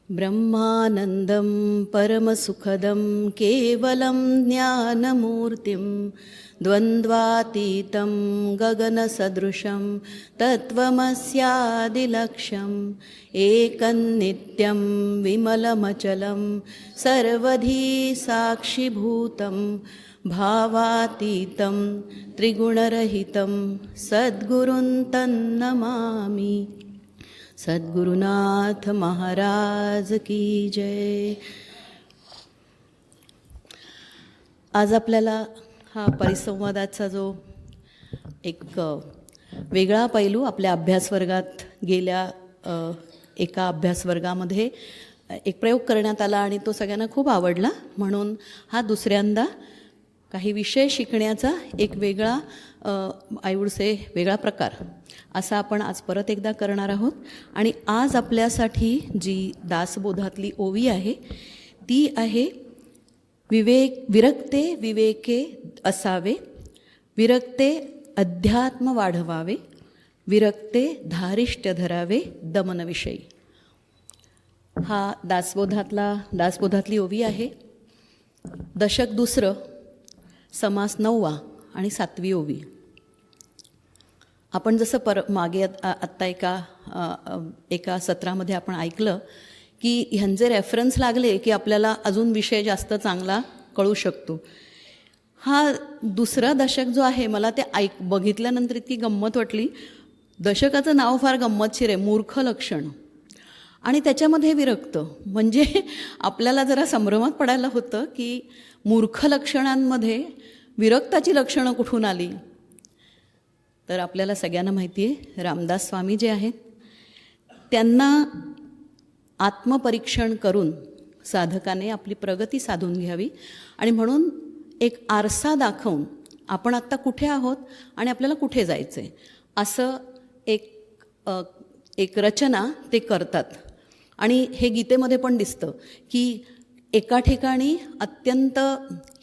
ब्रह्मानन्दं परमसुखदं केवलं ज्ञानमूर्तिं द्वन्द्वातीतं गगनसदृशं तत्त्वमस्यादिलक्ष्यम् एकन्नित्यं विमलमचलं सर्वधी साक्षिभूतं भावातीतं त्रिगुणरहितं सद्गुरुं तन्नमामि। सद्गुरुनाथ महाराज की जय। आज आपल्याला हा परिसंवादाचा जो एक वेगळा पैलू आपल्या अभ्यासवर्गात गेल्या एका अभ्यासवर्गामध्ये एक प्रयोग करण्यात आला आणि तो सगळ्यांना खूप आवडला, म्हणून हा दुसऱ्यांदा काही विषय शिकण्याचा एक वेगळा वेगळा प्रकार असा आपण आज परत एकदा करणार आहोत। आणि आज आपल्यासाठी जी दासबोधातली ओवी आहे ती आहे विरक्ते विवेके असावे, विरक्ते अध्यात्म वाढवावे, विरक्ते धारिष्ट्य धरावे दमनविषयी। हा दासबोधातली ओवी आहे। दशक दुसरं, समास 9वा आणि 7वी ओवी। आपण जसं मागे आत्ता एका सत्रामध्ये आपण ऐकलं की ह्यांचे रेफरन्स लागले की आपल्याला अजून विषय जास्त चांगला कळू शकतो। हा दुसरा दशक जो आहे, मला ते बघितल्यानंतर इतकी गंमत वाटली। दशकाचं नाव फार गंमतशीर आहे, मूर्ख लक्षण, आणि त्याच्यामध्ये विरक्त, म्हणजे आपल्याला जरा संभ्रमात पडायला होतं की मूर्ख लक्षणांमध्ये विरक्ताची लक्षणं कुठून आली। तर आपल्याला सगळ्यांना माहिती आहे, रामदास स्वामी जे आहेत त्यांना आत्मपरीक्षण करून साधकाने आपली प्रगती साधून घ्यावी, आणि म्हणून एक आरसा दाखवून आपण आत्ता कुठे आहोत आणि आपल्याला कुठे जायचं आहे असं एक रचना ते करतात। आणि हे गीतेमध्ये पण दिसतं की एका ठिकाणी अत्यंत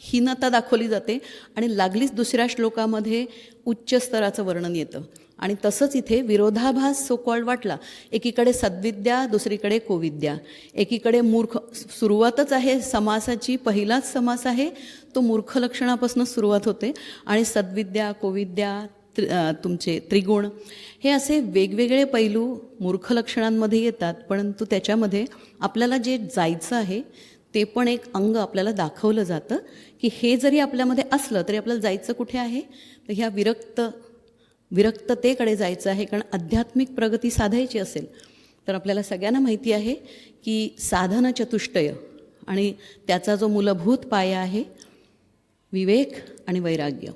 हीनता दाखवली जाते आणि लागलीच दुसऱ्या श्लोकामध्ये उच्च स्तराचं वर्णन येतं। आणि तसंच इथे विरोधाभास सो कॉल्ड वाटला, एकीकडे सद्विद्या दुसरीकडे कोविद्या, एकीकडे मूर्ख, सुरुवातच आहे समासाची, पहिलाच समास आहे तो मूर्ख लक्षणापासून सुरुवात होते, आणि सद्विद्या कोविद्या तुमचे त्रिगुण हे असे वेगवेगळे पैलू मूर्ख लक्षणांमध्ये येतात। परंतु त्याच्यामध्ये आपल्याला जे जायचं आहे ते पण एक अंग आपल्याला दाखवलं जातं की हे जरी आपल्यामध्ये असलं तरी आपल्याला जायचं कुठे आहे, तर ह्या विरक्ततेकडे जायचं आहे। कारण आध्यात्मिक प्रगती साधायची असेल तर आपल्याला सगळ्यांना माहिती आहे की साधन चतुष्टय आणि त्याचा जो मूलभूत पाया आहे विवेक आणि वैराग्य।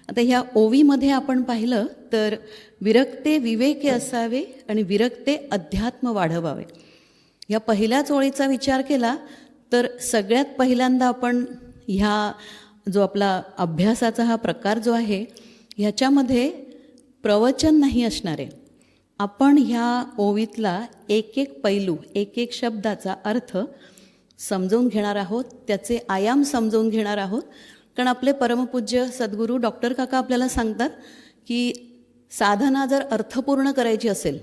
आता ह्या ओवीमध्ये आपण पाहिलं तर विरक्ते विवेके असावे आणि विरक्ते अध्यात्म वाढवावे, या पहिल्याच ओळीचा विचार केला तर सगळ्यात पहिल्यांदा आपण ह्या जो आपला अभ्यासाचा हा प्रकार जो आहे ह्याच्यामध्ये प्रवचन नाही असणार आहे। आपण ह्या ओवीतला एक एक पैलू, एक एक शब्दाचा अर्थ समजवून घेणार आहोत, त्याचे आयाम समजवून घेणार आहोत। कारण आपले परमपूज्य सद्गुरू डॉक्टर काका आपल्याला सांगतात की साधना जर अर्थपूर्ण करायची असेल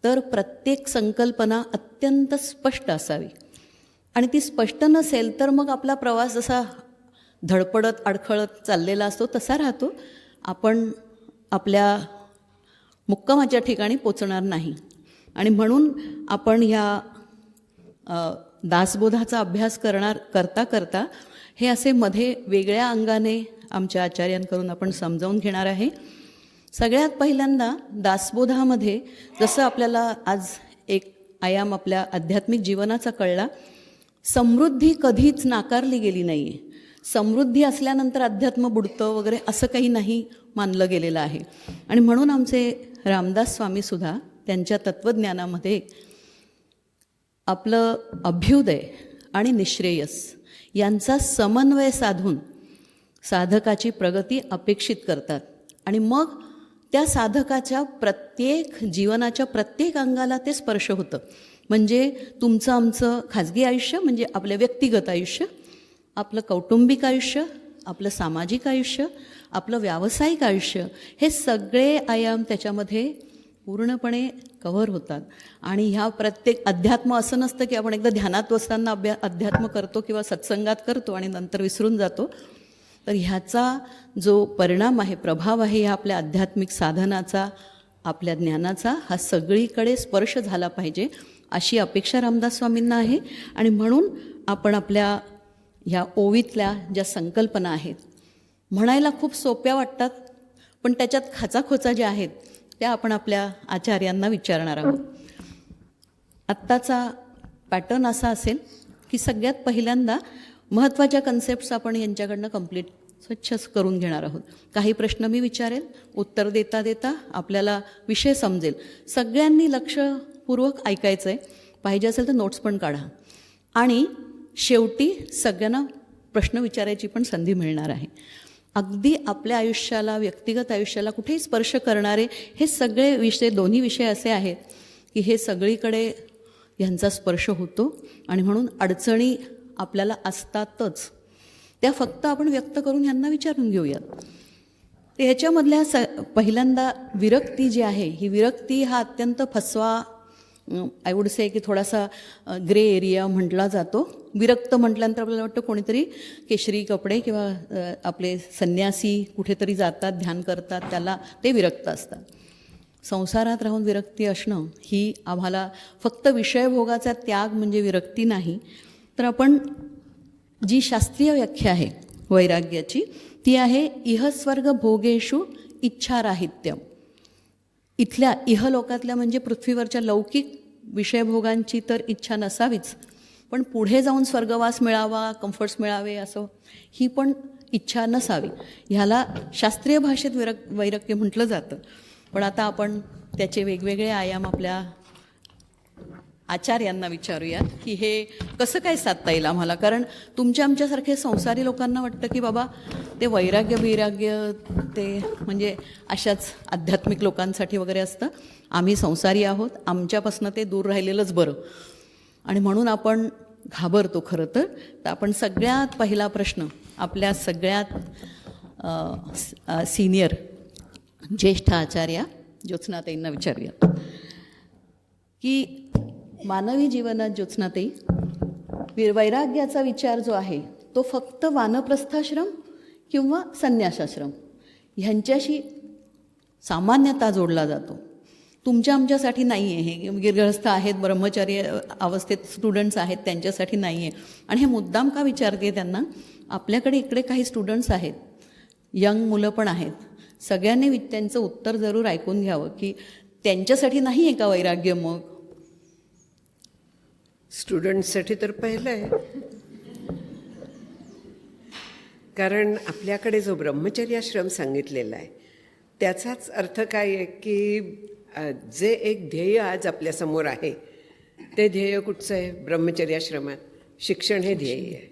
तर प्रत्येक संकल्पना अत्यंत स्पष्ट असावी, आणि ती स्पष्ट नसेल तर मग आपला प्रवास जसा धडपडत अडखळत चाललेला असतो तसा राहतो, आपण आपल्या मुक्कामाच्या ठिकाणी पोचणार नाही। आणि म्हणून आपण ह्या दासबोधाचा अभ्यास करता करता हे असे मध्ये वेगळ्या अंगाने आमच्या आचार्यांकडून आपण समजावून घेणार आहे। सगळ्यात पहिल्यांदा दासबोधामध्ये जसं आपल्याला आज एक आयाम आपल्या आध्यात्मिक जीवनाचा कळला, समृद्धी कधीच नाकारली गेली नाही आहे। समृद्धी असल्यानंतर अध्यात्म बुडतं वगैरे असं काही नाही मानलं गेलेलं आहे। आणि म्हणून आमचे रामदास स्वामीसुद्धा त्यांच्या तत्त्वज्ञानामध्ये आपलं अभ्युदय आणि निःश्रेयस यांचा समन्वय साधून साधकाची प्रगती अपेक्षित करतात, आणि मग त्या साधकाच्या जीवनाच्या प्रत्येक अंगाला ते स्पर्श होतं। म्हणजे तुमचं आमचं खाजगी आयुष्य, म्हणजे आपलं व्यक्तिगत आयुष्य, आपलं कौटुंबिक आयुष्य, आपलं सामाजिक आयुष्य, आपलं व्यावसायिक आयुष्य, हे सगळे आयाम त्याच्यामध्ये पूर्णपणे कव्हर होतात. आणि ह्या प्रत्येक अध्यात्म असं नसतं की आपण एकदा ध्यानात बसताना अध्यात्म करतो किंवा सत्संगात करतो आणि नंतर विसरून जातो. तर ह्याचा जो परिणाम आहे, प्रभाव आहे, ह्या आपल्या आध्यात्मिक साधनाचा, आपल्या ज्ञानाचा हा सगळीकडे स्पर्श झाला पाहिजे अशी अपेक्षा रामदास स्वामींना आहे. आणि म्हणून आपण आपल्या ह्या ओवीतल्या ज्या संकल्पना आहेत, म्हणायला खूप सोप्या वाटतात, पण त्याच्यात खाचाखोचा ज्या आहेत त्या आपण आपल्या आचार्यांना विचारणार आहोत. आत्ताचा पॅटर्न असा असेल की सगळ्यात पहिल्यांदा महत्त्वाच्या कन्सेप्ट्स आपण यांच्याकडनं कंप्लीट स्वच्छ करून घेणार आहोत. काही प्रश्न मी विचारेल, उत्तर देता देता आपल्याला विषय समजेल. सगळ्यांनी लक्षपूर्वक ऐकायचं आहे, पाहिजे असेल तर नोट्स पण काढा. आणि शेवटी सगळ्यांना प्रश्न विचारायची पण संधी मिळणार आहे. अगदी आपल्या आयुष्याला, व्यक्तिगत आयुष्याला कुठेही स्पर्श करणारे हे सगळे विषय, दोन्ही विषय असे आहेत की हे सगळीकडे ह्यांचा स्पर्श होतो. आणि म्हणून अडचणी आपल्याला असतातच, त्या फक्त आपण व्यक्त करून ह्यांना विचारून घेऊयात. ह्याच्यामधल्या पहिल्यांदा विरक्ती जी आहे, ही विरक्ती हा अत्यंत फसवा, आय वुड से की थोडासा ग्रे एरिया म्हटला जातो. विरक्त म्हटल्यानंतर आपल्याला वाटतं कोणीतरी केशरी कपडे किंवा आपले संन्यासी कुठेतरी जातात, ध्यान करतात, त्याला ते विरक्त असतात. संसारात राहून विरक्ती असणं ही आम्हाला फक्त विषयभोगाचा त्याग म्हणजे विरक्ती नाही, तर आपण जी शास्त्रीय व्याख्या आहे वैराग्याची ती आहे इहस्वर्ग भोगेषु इच्छाराहित्यम. इथल्या इहलोकातल्या म्हणजे पृथ्वीवरच्या लौकिक विषयभोगांची तर इच्छा नसावीच, पण पुढे जाऊन स्वर्गवास मिळावा, कम्फर्ट्स मिळावे असं ही पण इच्छा नसावी. ह्याला शास्त्रीय भाषेत वैराग्य म्हटलं जातं. पण आता आपण त्याचे वेगवेगळे आयाम आपल्या आचार्यांना विचारूया की हे कसं काय साधता येईल आम्हाला. कारण तुमच्या आमच्यासारखे संसारी लोकांना वाटतं की बाबा ते वैराग्य ते म्हणजे अशाच आध्यात्मिक लोकांसाठी वगैरे असतं. आम्ही संसारी आहोत, आमच्यापासून ते दूर राहिलेलंच बरं. आणि म्हणून आपण घाबरतो खरं तर. आपण सगळ्यात पहिला प्रश्न आपल्या सगळ्यात सिनियर ज्येष्ठ आचार्या ज्योत्स्नाताईंना विचारूया की मानवी जीवनात ज्योत्स्नाताई वैराग्याचा विचार जो आहे तो फक्त वानप्रस्थाश्रम किंवा संन्यासाश्रम ह्यांच्याशी सामान्यतः जोडला जातो. तुमच्या आमच्यासाठी नाही आहे. हे गृहस्थ आहेत, ब्रह्मचर्य अवस्थेत स्टुडंट्स आहेत, त्यांच्यासाठी नाही आहे. आणि हे मुद्दाम का विचारते त्यांना, आपल्याकडे इकडे काही स्टुडंट्स आहेत, यंग मुलं पण आहेत. सगळ्यांनी त्यांचं उत्तर जरूर ऐकून घ्यावं की त्यांच्यासाठी नाही आहे का वैराग्य. मग स्टुडंट्ससाठी तर पहिलं आहे, कारण आपल्याकडे जो ब्रह्मचर्याश्रम सांगितलेला आहे त्याचाच अर्थ काय आहे की जे एक ध्येय आज आपल्यासमोर आहे ते ध्येय कुठचं आहे. ब्रह्मचर्याश्रमात शिक्षण हे ध्येय आहे.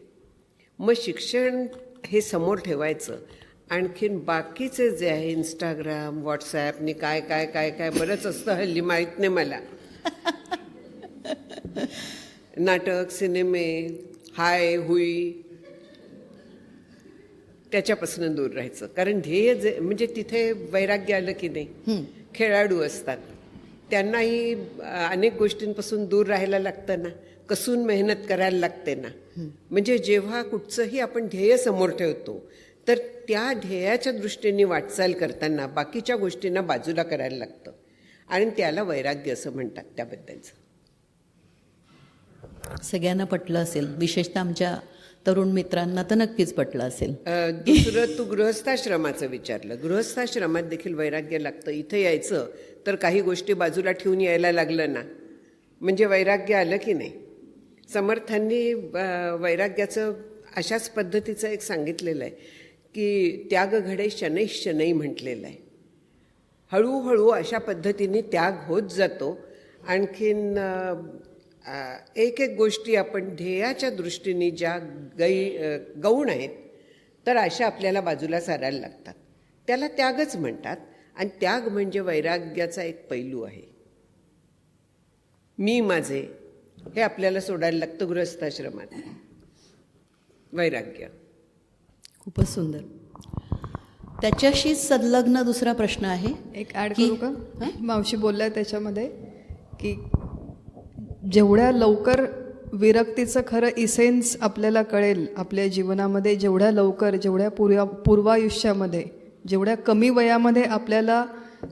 मग शिक्षण हे समोर ठेवायचं. आणखीन बाकीचे जे आहे इंस्टाग्राम, व्हॉट्सॲपनी काय काय काय काय बरंच असतं हल्ली, माहीत नाही मला. नाटक, सिनेमे, हाय हुई, त्याच्यापासून दूर राहायचं. कारण ध्येय जे म्हणजे तिथे वैराग्य आलं की नाही, खेळाडू असतात, त्यांनाही अनेक गोष्टींपासून दूर राहायला लागतं ना, कसून मेहनत करायला लागते ना. म्हणजे जेव्हा कुठचंही आपण ध्येय समोर ठेवतो तर त्या ध्येयाच्या दृष्टीने वाटचाल करताना बाकीच्या गोष्टींना बाजूला करायला लागतं आणि त्याला वैराग्य असं म्हणतात. त्याबद्दलचं सगळ्यांना पटलं असेल, विशेषतः आमच्या तरुण मित्रांना तर नक्कीच पटलं असेल. दुसरं तू गृहस्थाश्रमाचं विचारलं. गृहस्थाश्रमात देखील वैराग्य लागतं. इथे यायचं तर काही गोष्टी बाजूला ठेवून यायला लागलं ना, म्हणजे वैराग्य आलं की नाही. समर्थांनी वैराग्याचं अशाच पद्धतीचं एक सांगितलेलं आहे की त्याग घडे शनै शनै म्हटलेलं आहे. हळूहळू अशा पद्धतीने त्याग होत जातो. आणखीन एक एक गोष्टी आपण ध्येयाच्या दृष्टीने ज्या गौण आहेत तर अशा आपल्याला बाजूला सारायला लागतात. त्याला त्यागच म्हणतात. आणि त्याग म्हणजे वैराग्याचा एक पैलू आहे. मी माझे हे आपल्याला सोडायला लागतं गृहस्थाश्रमात. वैराग्य खूपच सुंदर. त्याच्याशी संलग्न दुसरा प्रश्न आहे, एक ॲड करू का? मावशी बोलल्या त्याच्यामध्ये की जेवढ्या लवकर विरक्तीचं खरं इसेन्स आपल्याला कळेल आपल्या जीवनामध्ये, जेवढ्या लवकर, जेवढ्या पूर्वायुष्यामध्ये, जेवढ्या कमी वयामध्ये आपल्याला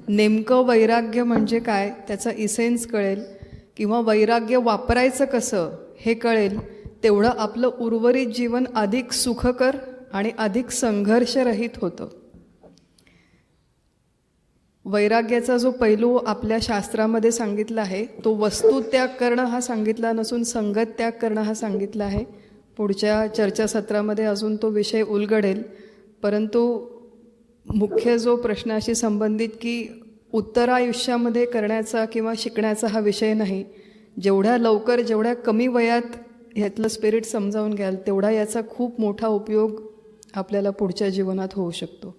नेमकं वैराग्य म्हणजे काय त्याचा इसेन्स कळेल किंवा वैराग्य वापरायचं कसं हे कळेल, तेवढं आपलं उर्वरित जीवन अधिक सुखकर आणि अधिक संघर्षरहित होतं. वैराग्याचा जो पैलू आपल्या शास्त्रामध्ये सांगितला आहे तो वस्तू त्याग करणं हा सांगितला नसून संगत त्याग करणं हा सांगितला आहे. पुढच्या चर्चासत्रामध्ये अजून तो विषय उलगडेल, परंतु मुख्य जो प्रश्नाशी संबंधित की उत्तरायुष्यामध्ये करण्याचा किंवा शिकण्याचा हा विषय नाही. जेवढ्या लवकर, जेवढ्या कमी वयात ह्यातलं स्पिरिट समजावून घ्याल तेवढा याचा खूप मोठा उपयोग आपल्याला पुढच्या जीवनात होऊ शकतो.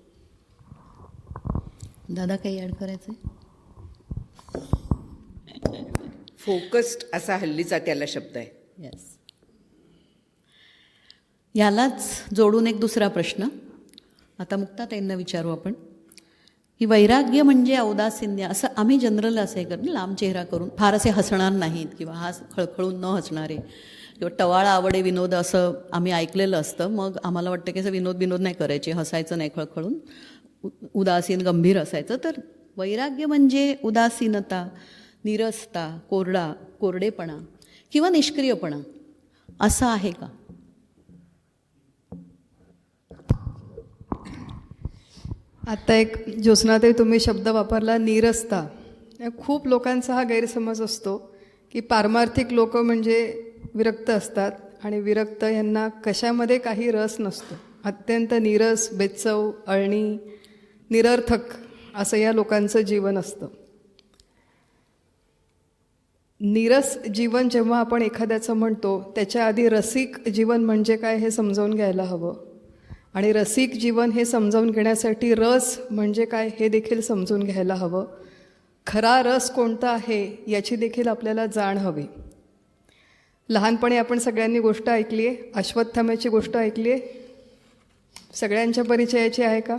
दादा काही ॲड करायचं आहे? फोकस्ड असा हल्लीचा त्याला शब्द आहे. येस. यालाच जोडून एक दुसरा प्रश्न आता मुक्ताताईंना विचारू आपण, की वैराग्य म्हणजे औदासिन्य असं आम्ही जनरल असं हे करतो, लांब चेहरा करून फार असे हसणार नाहीत किंवा हा खळखळून न हसणारे किंवा टवाळा आवडे विनोद असं आम्ही ऐकलेलं असतं. मग आम्हाला वाटतं की असं विनोद नाही करायचे, हसायचं नाही खळखळून, उदासीन गंभीर असायचं. तर वैराग्य म्हणजे उदासीनता, निरसता, कोरडेपणा किंवा निष्क्रियपणा असं आहे का? आत्ता एक ज्योत्स्नाताई तुम्ही शब्द वापरला नीरसता. खूप लोकांचा हा गैरसमज असतो की पारमार्थिक लोक म्हणजे विरक्त असतात आणि विरक्त यांना कशामध्ये काही रस नसतो. अत्यंत नीरस, बेचव, अळणी, निरर्थक असं या लोकांचं जीवन असतं. नीरस जीवन जेव्हा आपण एखाद्याचं म्हणतो त्याच्या आधी रसिक जीवन म्हणजे काय हे समजावून घ्यायला हवं. आणि रसिक जीवन हे समजावून घेण्यासाठी रस म्हणजे काय हे देखील समजून घ्यायला हवं. खरा रस कोणता आहे याची देखील आपल्याला जाण हवी. लहानपणी आपण सगळ्यांनी गोष्ट ऐकली आहे, अश्वत्थाम्याची गोष्ट ऐकली आहे, सगळ्यांच्या परिचयाची आहे का?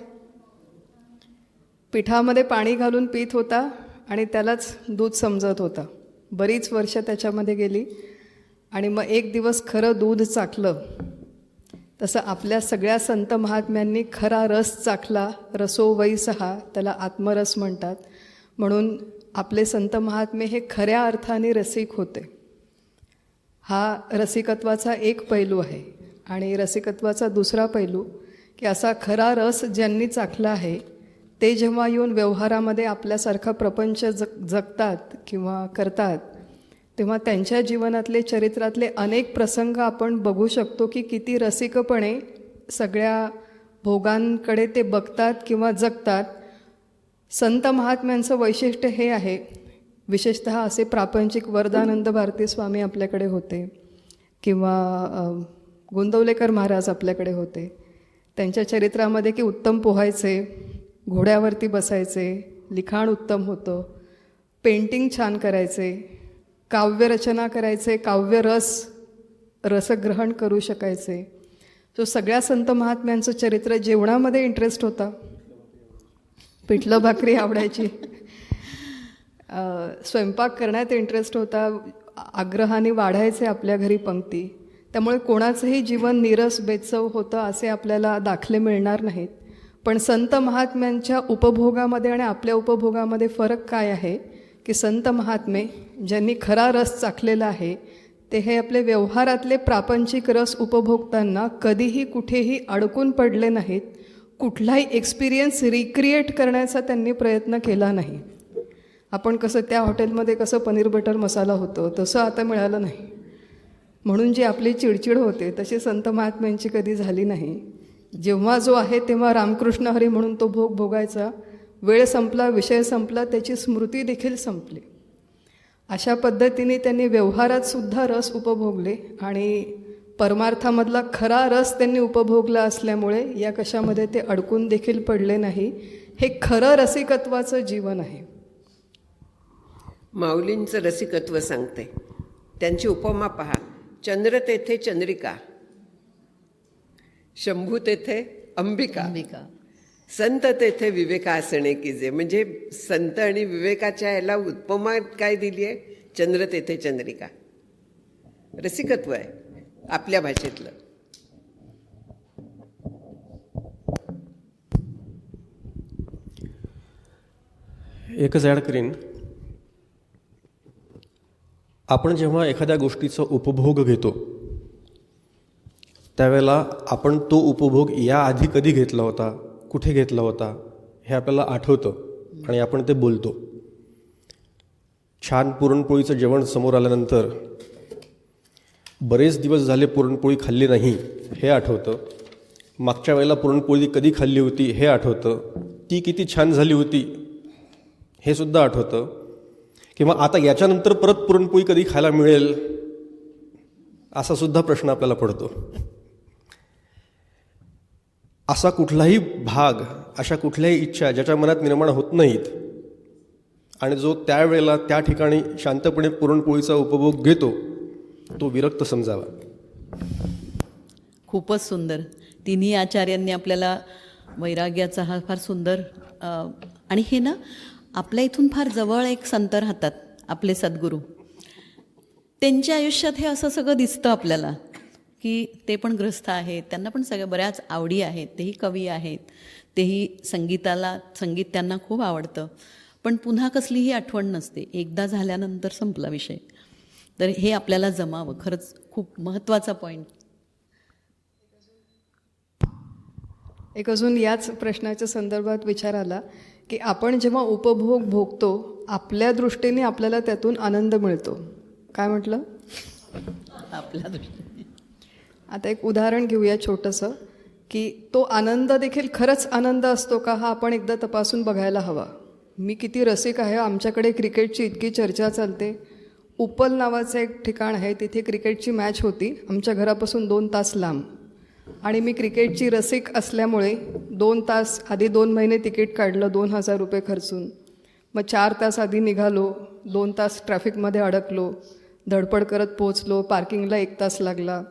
पिठामध्ये पाणी घालून पीत होता आणि त्यालाच दूध समजत होता. बरीच वर्ष त्याच्यामध्ये गेली आणि मग एक दिवस खरं दूध चाखलं. तसं आपल्या सगळ्या संत महात्म्यांनी खरा रस चाखला. रसो वै सहा, त्याला आत्मरस म्हणतात. म्हणून आपले संत महात्मे हे खऱ्या अर्थाने रसिक होते. हा रसिकत्वाचा एक पैलू आहे. आणि रसिकत्वाचा दुसरा पैलू की असा खरा रस ज्यांनी चाखला आहे ते जेव्हा येऊन व्यवहारामध्ये आपल्यासारखा प्रपंच जगतात किंवा करतात तेव्हा त्यांच्या जीवनातले, चरित्रातले अनेक प्रसंग आपण बघू शकतो की किती रसिकपणे सगळ्या भोगांकडे ते बघतात किंवा जगतात. संत महात्म्यांचं वैशिष्ट्य हे आहे, विशेषतः असे प्रापंचिक वरदानंद भारती स्वामी आपल्याकडे होते किंवा गोंदवलेकर महाराज आपल्याकडे होते. त्यांच्या चरित्रामध्ये की उत्तम पोहायचे, घोड्यावरती बसायचे, लिखाण उत्तम होतं, पेंटिंग छान करायचे, काव्यरचना करायचे, रसग्रहण करू शकायचे. तो सगळ्या संत महात्म्यांचं चरित्र. जेवणामध्ये इंटरेस्ट होता, पिठलं भाकरी आवडायची, स्वयंपाक करण्यात इंटरेस्ट होता, आग्रहाने वाढायचे आपल्या घरी पंक्ती. त्यामुळे कोणाचंही जीवन नीरस, बेचव होतं असे आपल्याला दाखले मिळणार नाहीत. पण संत महात्म्यांच्या उपभोगामध्ये आणि आपल्या उपभोगामध्ये फरक काय आहे की संत महात्मे ज्यांनी खरा रस चाखलेला आहे ते हे आपले व्यवहारातले प्रापंचिक रस उपभोगताना कधीही कुठेही अडकून पडले नाहीत. कुठलाही एक्सपिरियन्स रिक्रिएट करण्याचा त्यांनी प्रयत्न केला नाही. आपण कसं त्या हॉटेलमध्ये कसं पनीर बटर मसाला होतं तसं आता मिळालं नाही, म्हणून जी आपली चिडचिड होते तशी संत महात्म्यांची कधी झाली नाही. जेव्हा जो आहे तेव्हा रामकृष्ण हरी म्हणून तो भोग भोगायचा. वेळ संपला, विषय संपला, त्याची स्मृती देखील संपली. अशा पद्धतीने त्यांनी व्यवहारात सुद्धा रस उपभोगले आणि परमार्थामधला खरा रस त्यांनी उपभोगला असल्यामुळे या कशामध्ये ते अडकून देखील पडले नाही. हे खरं रसिकत्वाचं जीवन आहे. माऊलींचं रसिकत्व सांगते. त्यांची उपमा पहा. चंद्र तेथे चंद्रिका, शंभू तेथे अंबिका, संत तेथे विवेका असणे कीजे. म्हणजे संत आणि विवेकाच्या याला उपमा काय दिली आहे चंद्र तेथे चंद्रिका. रसिकत्व आहे आपल्या भाषेतलं. एकच ॲड करीन. आपण जेव्हा एखाद्या गोष्टीचा उपभोग घेतो त्यावेळेला आपण तो उपभोग याआधी कधी घेतला होता, कुठे घेतला होता हे आपल्याला आठवतं आणि आपण ते बोलतो. छान पुरणपोळीचं जेवण समोर आल्यानंतर बरेच दिवस झाले पुरणपोळी खाल्ली नाही हे आठवतं. मागच्या वेळेला पुरणपोळी कधी खाल्ली होती हे आठवतं. ती किती छान झाली होती हे सुद्धा आठवतं. किंवा आता याच्यानंतर परत पुरणपोळी कधी खायला मिळेल असा सुद्धा प्रश्न आपल्याला पडतो. असा कुठलाही भाग, अशा कुठल्याही इच्छा ज्याच्या मनात निर्माण होत नाहीत आणि जो त्यावेळेला त्या ठिकाणी शांतपणे पुरणपोळीचा उपभोग घेतो तो विरक्त समजावा. खूपच सुंदर. तिन्ही आचार्यांनी आपल्याला वैराग्याचा हा फार सुंदर आणि हे ना आपल्या इथून फार जवळ एक संत राहतात आपले सद्गुरू. त्यांच्या आयुष्यात हे असं सगळं दिसतं आपल्याला की ते पण गृहस्थ आहेत, त्यांना पण सगळ्या बऱ्याच आवडी आहेत, तेही कवी आहेत, तेही संगीत त्यांना खूप आवडतं. पण पुन्हा कसलीही आठवण नसते, एकदा झाल्यानंतर संपला विषय. तर हे आपल्याला जमावं, खरंच खूप महत्त्वाचा पॉईंट. एक अजून याच प्रश्नाच्या संदर्भात विचार आला की आपण जेव्हा उपभोग भोगतो आपल्या दृष्टीने आपल्याला त्यातून आनंद मिळतो. काय म्हटलं? आपल्या दृष्टीने. आता एक उदाहरण घेऊया छोटंसं, की तो आनंद देखील खरंच आनंद असतो का हा आपण एकदा तपासून बघायला हवा. मी किती रसिक आहे. आमच्याकडे क्रिकेटची इतकी चर्चा चालते. उपल नावाचं एक ठिकाण आहे, तिथे क्रिकेटची मॅच होती आमच्या घरापासून 2 तास लांब. आणि मी क्रिकेटची रसिक असल्यामुळे 2 तास आधी 2 महिने तिकीट काढलं 2,000 रुपये खर्चून. मग 4 तास आधी निघालो, 2 तास ट्रॅफिकमध्ये अडकलो, धडपड करत पोचलो, पार्किंगला 1 तास लागला.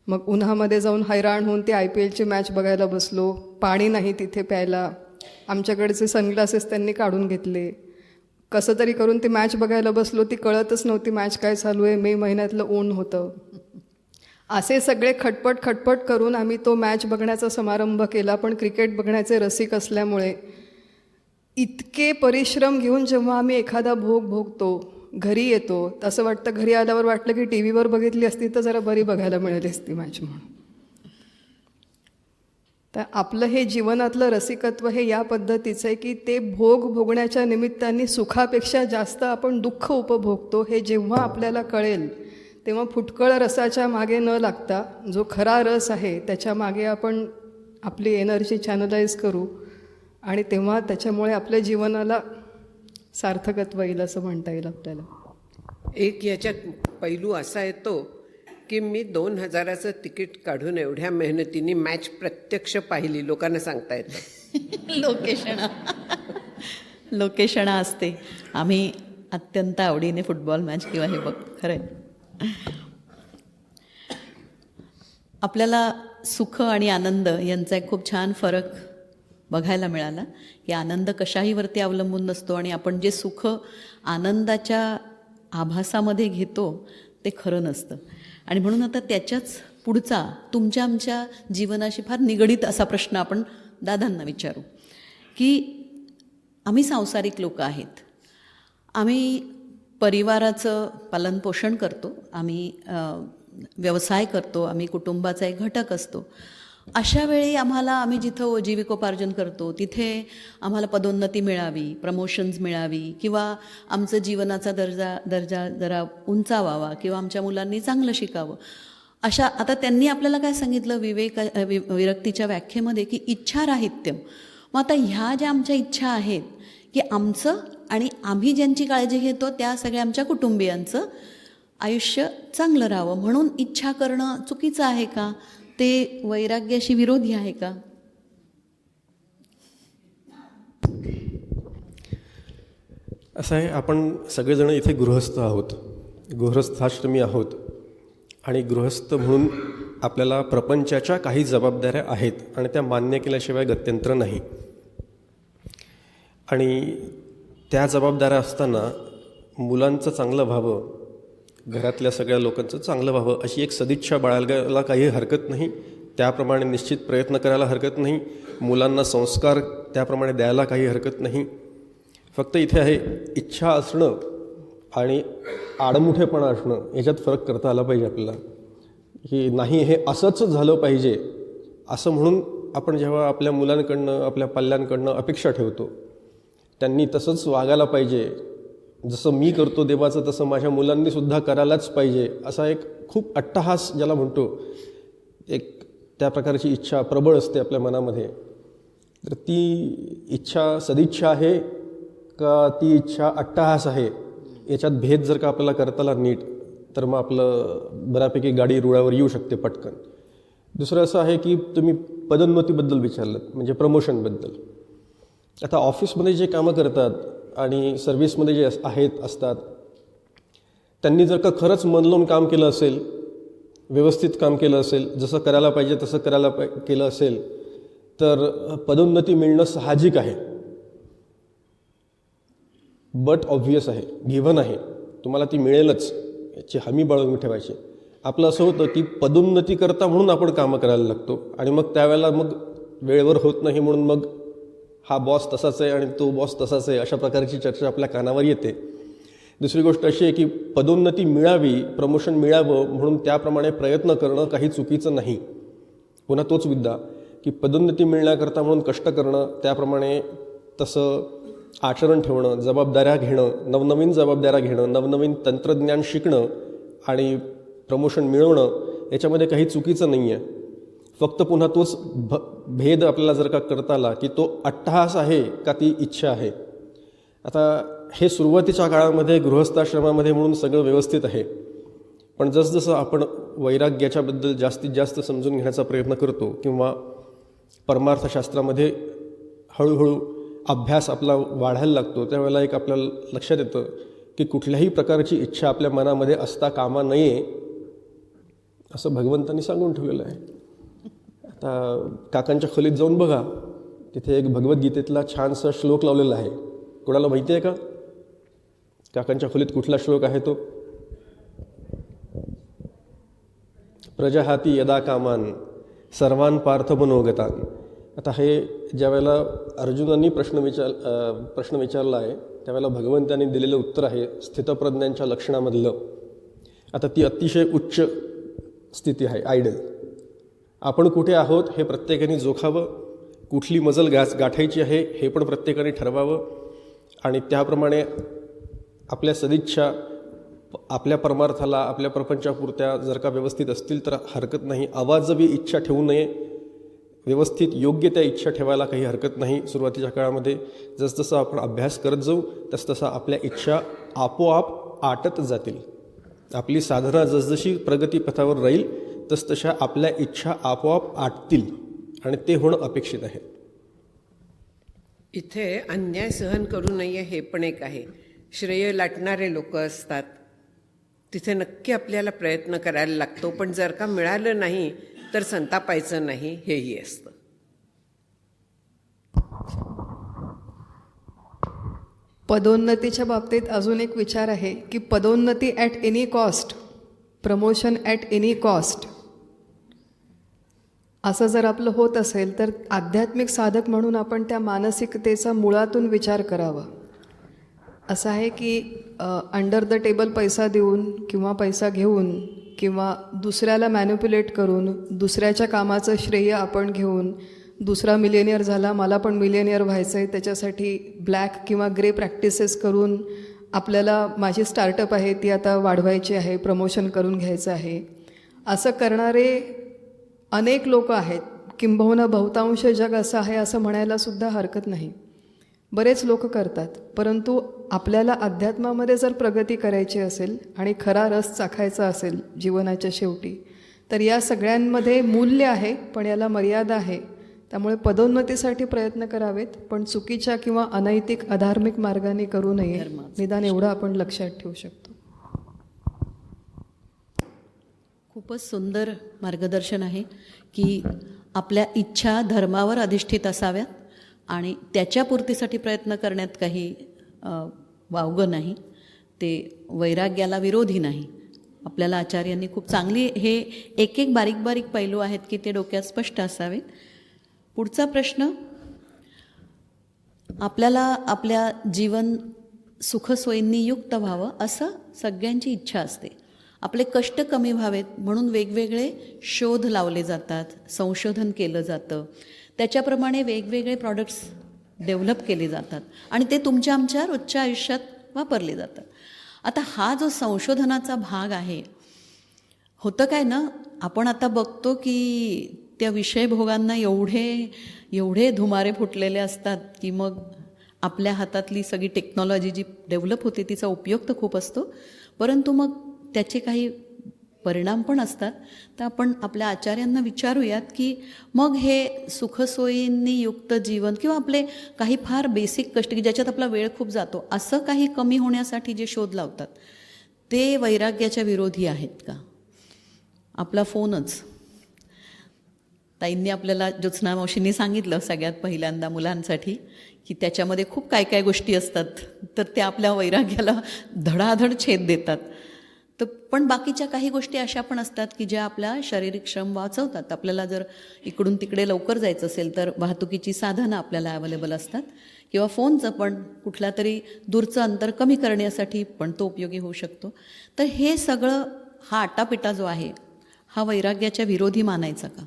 मग उन्हामध्ये जाऊन हैराण होऊन ती IPLची मॅच बघायला बसलो. पाणी नाही तिथे प्यायला. आमच्याकडचे सनग्लासेस त्यांनी काढून घेतले. कसं तरी करून ती मॅच बघायला बसलो. ती कळतच नव्हती मॅच काय चालू आहे. मे महिन्यातलं ऊन होतं. असे सगळे खटपट करून आम्ही तो मॅच बघण्याचा समारंभ केला. पण क्रिकेट बघण्याचे रसिक असल्यामुळे इतके परिश्रम घेऊन जेव्हा आम्ही एखादा भोग भोगतो, घरी येतो, तसं वाटतं घरी आल्यावर वाटलं की TV वर बघितली असती तर जरा बरी बघायला मिळाली असती मॅच म्हणून. तर आपलं हे जीवनातलं रसिकत्व हे या पद्धतीचं आहे की ते भोग भोगण्याच्या निमित्ताने सुखापेक्षा जास्त आपण दुःख उपभोगतो. हे जेव्हा आपल्याला कळेल तेव्हा फुटकळ रसाच्या मागे न लागता जो खरा रस आहे त्याच्या मागे आपण आपली एनर्जी चॅनलाइज करू आणि तेव्हा त्याच्यामुळे आपल्या जीवनाला सार्थकत्व येईल असं म्हणता येईल आपल्याला. एक याच्यात पैलू असा येतो की मी 2,000चं तिकीट काढून एवढ्या मेहनतीने मॅच प्रत्यक्ष पाहिली, लोकांना सांगता येतं. लोकेशणा असते. आम्ही अत्यंत आवडीने फुटबॉल मॅच किंवा हे बघ. खरं आहे. आपल्याला सुख आणि आनंद यांचा एक खूप छान फरक बघायला मिळाला की आनंद कशाही वरती अवलंबून नसतो आणि आपण जे सुख आनंदाच्या आभासामध्ये घेतो ते खरं नसतं. आणि म्हणून आता त्याच्याच पुढचा तुमच्या आमच्या जीवनाशी फार निगडीत असा प्रश्न आपण दादांना विचारू की आम्ही सांसारिक लोक आहेत. आम्ही परिवाराचं पालनपोषण करतो, आम्ही व्यवसाय करतो, आम्ही कुटुंबाचा एक घटक असतो. अशा वेळी आम्ही जिथं जीविकोपार्जन करतो तिथे आम्हाला पदोन्नती मिळावी, प्रमोशन्स मिळावी किंवा आमचं जीवनाचा दर्जा जरा उंचावावा किंवा आमच्या मुलांनी चांगलं शिकावं. अशा आता त्यांनी आपल्याला काय सांगितलं विरक्तीच्या व्याख्येमध्ये की इच्छाराहित्यम. मग आता ह्या ज्या आमच्या इच्छा आहेत की आमचं आणि आम्ही ज्यांची काळजी घेतो त्या सगळ्या आमच्या कुटुंबियांचं आयुष्य चांगलं राहावं म्हणून इच्छा करणं चुकीचं आहे का? ते वैराग्याशी विरोधी आहे का? असं आहे, आपण सगळेजण इथे गृहस्थ आहोत, गृहस्थाश्रमी आहोत आणि गृहस्थ म्हणून आपल्याला प्रपंचाच्या काही जबाबदाऱ्या आहेत आणि त्या मान्य केल्याशिवाय गत्यंतर नाही. आणि त्या जबाबदाऱ्या असताना मुलांचं चांगलं व्हावं, घरातल्या सगळ्या लोकांचं चांगलं व्हावं अशी एक सदिच्छा बाळगायला काही हरकत नाही. त्याप्रमाणे निश्चित प्रयत्न करायला हरकत नाही. मुलांना संस्कार त्याप्रमाणे द्यायला काही हरकत नाही. फक्त इथे आहे इच्छा असणं आणि आडमुठेपणा असणं याच्यात फरक करता आला पाहिजे आपल्याला. की नाही हे असंच झालं पाहिजे असं म्हणून आपण जेव्हा आपल्या मुलांकडनं आपल्या पाल्यांकडनं अपेक्षा ठेवतो, त्यांनी तसंच वागायला पाहिजे, जसं मी करतो देवाचं तसं माझ्या मुलांनी सुद्धा करायलाच पाहिजे, असा एक खूप अट्टहास ज्याला म्हणतो, एक त्या प्रकारची इच्छा प्रबळ असते आपल्या मनामध्ये. तर ती इच्छा सदिच्छा आहे का ती इच्छा अट्टहास आहे, याच्यात भेद जर का आपल्याला करता आला नीट, तर मग आपलं बऱ्यापैकी गाडी रुळावर येऊ शकते पटकन. दुसरं असं आहे की तुम्ही पदोन्नतीबद्दल विचारलं, म्हणजे प्रमोशनबद्दल. आता ऑफिसमध्ये जे कामं करतात आणि सर्व्हिसमध्ये जे असतात, त्यांनी जर का खरंच मन लावून काम केलं असेल, व्यवस्थित काम केलं असेल, जसं करायला पाहिजे तसं केलं असेल, तर पदोन्नती मिळणं साहजिक आहे. बट ऑब्व्हियस आहे, गिव्हन आहे, तुम्हाला ती मिळेलच याची हमी बाळगून ठेवायची. आपलं असं होतं की पदोन्नती करता म्हणून आपण कामं करायला लागतो आणि मग त्यावेळेला मग वेळेवर होत नाही म्हणून मग हा बॉस तसाच आहे आणि तो बॉस तसाच आहे, अशा प्रकारची चर्चा आपल्या कानावर येते. दुसरी गोष्ट अशी आहे की पदोन्नती मिळावी, प्रमोशन मिळावं म्हणून त्याप्रमाणे प्रयत्न करणं काही चुकीचं नाही. पुन्हा तोच मुद्दा की पदोन्नती मिळण्याकरता म्हणून कष्ट करणं, त्याप्रमाणे तसं आचरण ठेवणं, जबाबदाऱ्या घेणं, नवनवीन जबाबदाऱ्या घेणं, नवनवीन तंत्रज्ञान शिकणं आणि प्रमोशन मिळवणं, याच्यामध्ये काही चुकीचं नाही आहे. फक्त पुन्हा तोच भेद आपल्याला जर का करता आला की तो अट्टहास आहे का ती इच्छा आहे. आता हे सुरुवातीच्या काळामध्ये गृहस्थाश्रमामध्ये म्हणून सगळं व्यवस्थित आहे, पण जसजसं आपण वैराग्याच्याबद्दल जास्तीत जास्त समजून घेण्याचा प्रयत्न करतो किंवा परमार्थशास्त्रामध्ये हळूहळू अभ्यास आपला वाढायला लागतो, त्यावेळेला एक आपल्याला लक्षात येतं की कुठल्याही प्रकारची इच्छा आपल्या मनामध्ये असता कामा नये असं भगवंतांनी सांगून ठेवलेलं आहे. आता काकांच्या खोलीत जाऊन बघा, तिथे एक भगवद्गीतेतला छानसा श्लोक लावलेला आहे. कोणाला माहिती आहे का काकांच्या खोलीत कुठला श्लोक आहे तो? प्रजहाती यदा कामान सर्वान पार्थ मनोगतान. आता हे ज्या वेळेला अर्जुनांनी प्रश्न विचारला आहे, त्यावेळेला भगवंतांनी दिलेलं उत्तर आहे स्थितप्रज्ञांच्या लक्षणामधलं. आता ती अतिशय उच्च स्थिती आहे, आयडल. आपण कुठे आहोत हे प्रत्येकाने जोखावं, कुठली मजल गाठायची आहे हे पण प्रत्येकाने ठरवावं आणि त्याप्रमाणे आपल्या सदिच्छा आपल्या परमार्थाला, आपल्या प्रपंचापुरत्या जर का व्यवस्थित असतील तर हरकत नाही. अवाजवी इच्छा ठेवू नये, व्यवस्थित योग्य त्या इच्छा ठेवायला काही हरकत नाही. सुरुवातीच्या काळामध्ये जसजसं आपण अभ्यास करत जाऊ तसतसा आपल्या इच्छा आपोआप आटत जातील. आपली साधना जसजशी प्रगतीपथावर राहील तसतशा आपल्या इच्छा आपोआप आटतील आणि ते होणं अपेक्षित आहे. इथे अन्याय सहन करू नये हे पण एक आहे. श्रेय लाटणारे लोक असतात, तिथे नक्की आपल्याला प्रयत्न करायला लागतो, पण जर का मिळालं नाही तर संतापायचं नाही हेही असतं. पदोन्नतीच्या बाबतीत अजून एक विचार आहे की पदोन्नती at any cost, promotion at any cost, असं जर आपलं होत असेल तर आध्यात्मिक साधक म्हणून आपण त्या मानसिकतेचा मुळातून विचार करावा. असं आहे की अंडर द टेबल पैसा देऊन किंवा पैसा घेऊन किंवा दुसऱ्याला मॅनिप्युलेट करून दुसऱ्याच्या कामाचं श्रेय आपण घेऊन, दुसरा मिलेनियर झाला मला पण मिलेनियर व्हायचं आहे त्याच्यासाठी ब्लॅक किंवा ग्रे प्रॅक्टिसेस करून आपल्याला माझी स्टार्टअप आहे ती आता वाढवायची आहे, प्रमोशन करून घ्यायचं आहे, असं करणारे अनेक लोक आहेत. किंबहुना बहुतांश जग असं आहे असं म्हणायला सुद्धा हरकत नाही. बरेच लोक करतात, परंतु आपल्याला अध्यात्मामध्ये जर प्रगती करायची असेल आणि खरा रस चाखायचा असेल जीवनाच्या शेवटी, तर या सगळ्यांमध्ये मूल्य आहे पण याला मर्यादा आहे. त्यामुळे पदोन्नतीसाठी प्रयत्न करावेत, पण चुकीच्या किंवा अनैतिक अधार्मिक मार्गाने करू नये, निदान एवढं आपण लक्षात ठेवू शकतो. खूपच सुंदर मार्गदर्शन आहे की आपल्या इच्छा धर्मावर अधिष्ठित असाव्यात आणि त्याच्या पूर्तीसाठी प्रयत्न करण्यात काही वावगं नाही. ते वैराग्याला विरोधी नाही. आपल्याला आचार्यांनी खूप चांगली हे एक एक बारीक बारीक पैलू आहेत की ते डोक्यात स्पष्ट असावेत. पुढचा प्रश्न, आपल्याला आपल्या जीवन सुखसोयींनी युक्त व्हावं असं सगळ्यांची इच्छा असते. आपले कष्ट कमी व्हावेत म्हणून वेगवेगळे शोध लावले जातात, संशोधन केलं जातं, त्याच्याप्रमाणे वेगवेगळे प्रॉडक्ट्स डेव्हलप केले जातात आणि ते तुमच्या आमच्या रोजच्या आयुष्यात वापरले जातात. आता हा जो संशोधनाचा भाग आहे, होतं काय ना, आपण आता बघतो की त्या विषयभोगांना एवढे धुमारे फुटलेले असतात की मग आपल्या हातातली सगळी टेक्नॉलॉजी जी डेव्हलप होते तिचा उपयोग तर खूप असतो, परंतु मग त्याचे काही परिणाम पण असतात. तर आपण आपल्या आचार्यांना विचारूयात की मग हे सुखसोयींनी युक्त जीवन किंवा आपले काही फार बेसिक कष्ट की ज्याच्यात आपला वेळ खूप जातो, असं काही कमी होण्यासाठी जे शोध लावतात ते वैराग्याच्या विरोधी आहेत का? आपला फोनच, ताईंनी आपल्याला ज्योत्स्ना मावशींनी सांगितलं सगळ्यात पहिल्यांदा मुलांसाठी की त्याच्यामध्ये खूप काय काय गोष्टी असतात, तर त्या आपल्या वैराग्याला धडाधड छेद देतात. तर पण बाकीच्या काही गोष्टी अशा पण असतात की ज्या आपल्या शारीरिक श्रम वाचवतात. आपल्याला जर इकडून तिकडे लवकर जायचं असेल तर वाहतुकीची साधनं आपल्याला अवेलेबल असतात, किंवा फोनचं पण कुठला तरी दूरचं अंतर कमी करण्यासाठी पण तो उपयोगी होऊ शकतो. तर हे सगळं हा आटापिटा जो आहे हा वैराग्याच्या विरोधी मानायचा का?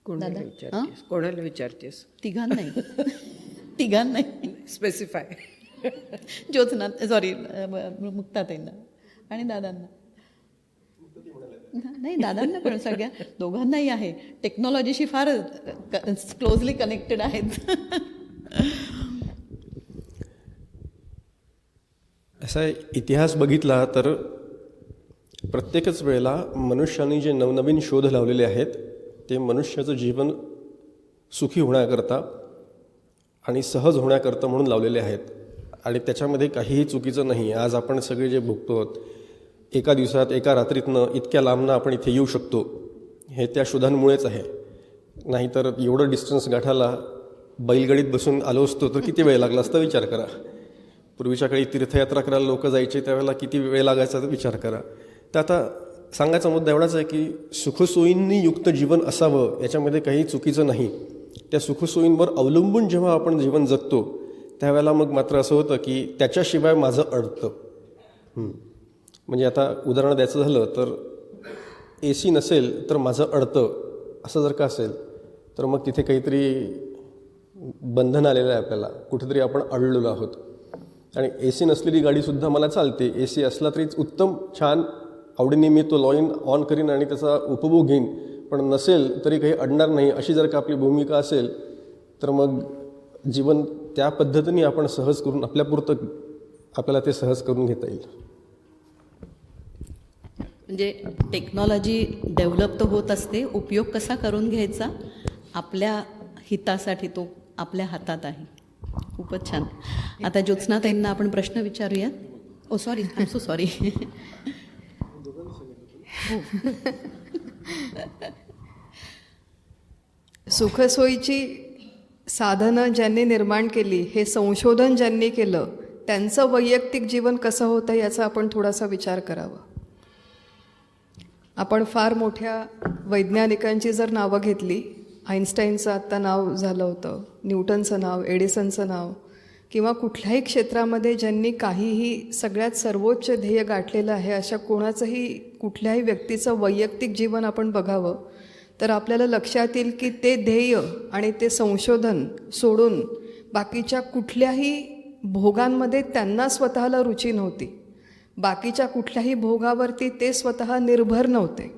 कोणाला विचारतेस? तिघांनाही स्पेसिफाय. ज्योत्स्ना, सॉरी, मुक्ताताईंना आणि दादांना. नाही, दादांना पण, सगळ्या दोघांनाही आहे. टेक्नॉलॉजीशी फार क्लोजली कनेक्टेड आहेत. असा इतिहास बघितला तर प्रत्येकच वेळेला मनुष्याने जे नवनवीन शोध लावलेले आहेत ते मनुष्याचं जीवन सुखी होण्याकरता आणि सहज होण्याकरता म्हणून लावलेले आहेत, आणि त्याच्यामध्ये काहीही चुकीचं नाही. आज आपण सगळे जे भोगतो, एका दिवसात एका रात्रीतनं इतक्या लांबनं आपण इथे येऊ शकतो, हे त्या शोधांमुळेच आहे. नाहीतर एवढं डिस्टन्स गाठायला बैलगाडीत बसून आलो असतो तर किती वेळ लागला असता विचार करा. पूर्वीच्या काळी तीर्थयात्रा करायला लोक जायचे त्यावेळेला किती वेळ लागायचा विचार करा. तर आता सांगायचा मुद्दा एवढाच आहे की सुखसोयींनी युक्त जीवन असावं याच्यामध्ये काही चुकीचं नाही. त्या सुखसोयींवर अवलंबून जेव्हा आपण जीवन जगतो त्यावेळेला मग मात्र असं होतं की त्याच्याशिवाय माझं अडतं. म्हणजे आता उदाहरण द्यायचं झालं तर AC नसेल तर माझं अडतं, असं जर का असेल तर मग तिथे काहीतरी बंधन आलेलं आहे, आपल्याला कुठेतरी आपण अडलेलो आहोत. आणि AC नसलेली गाडीसुद्धा मला चालते, AC असला तरीच उत्तम, छान, आवडीने मी तो ऑन करीन आणि त्याचा उपभोग घेईन, पण नसेल तरी काही अडणार नाही, अशी जर का आपली भूमिका असेल तर मग जीवन त्या पद्धतीने आपण सहज करून आपल्यापुरतं आपल्याला ते सहज करून घेता येईल. म्हणजे टेक्नॉलॉजी डेव्हलप तर होत असते, उपयोग कसा करून घ्यायचा आपल्या हितासाठी तो आपल्या हातात आहे. खूपच छान. आता ज्योत्स्नाताईंना आपण प्रश्न विचारूयात. Oh sorry, I am so sorry. सुखसोयीची साधनं ज्यांनी निर्माण केली, हे संशोधन ज्यांनी केलं, त्यांचं वैयक्तिक जीवन कसं होतं याचा आपण थोडासा विचार करावा. आपण फार मोठ्या वैज्ञानिकांची जर नावं घेतली, आईन्स्टाईनचं आत्ता नाव झालं होतं, न्यूटनचं नाव, एडिसनचं नाव, किंवा कुठल्याही क्षेत्रामध्ये ज्यांनी काहीही सगळ्यात सर्वोच्च ध्येय गाठलेलं आहे अशा कोणाचंही कुठल्याही व्यक्तीचं वैयक्तिक जीवन आपण बघावं तर आपल्याला लक्षात येईल की ते ध्येय आणि ते संशोधन सोडून बाकीच्या कुठल्याही भोगांमध्ये त्यांना स्वतःला रुची नव्हती. बाकीच्या कुठल्याही भोगावरती ते स्वतः निर्भर नव्हते.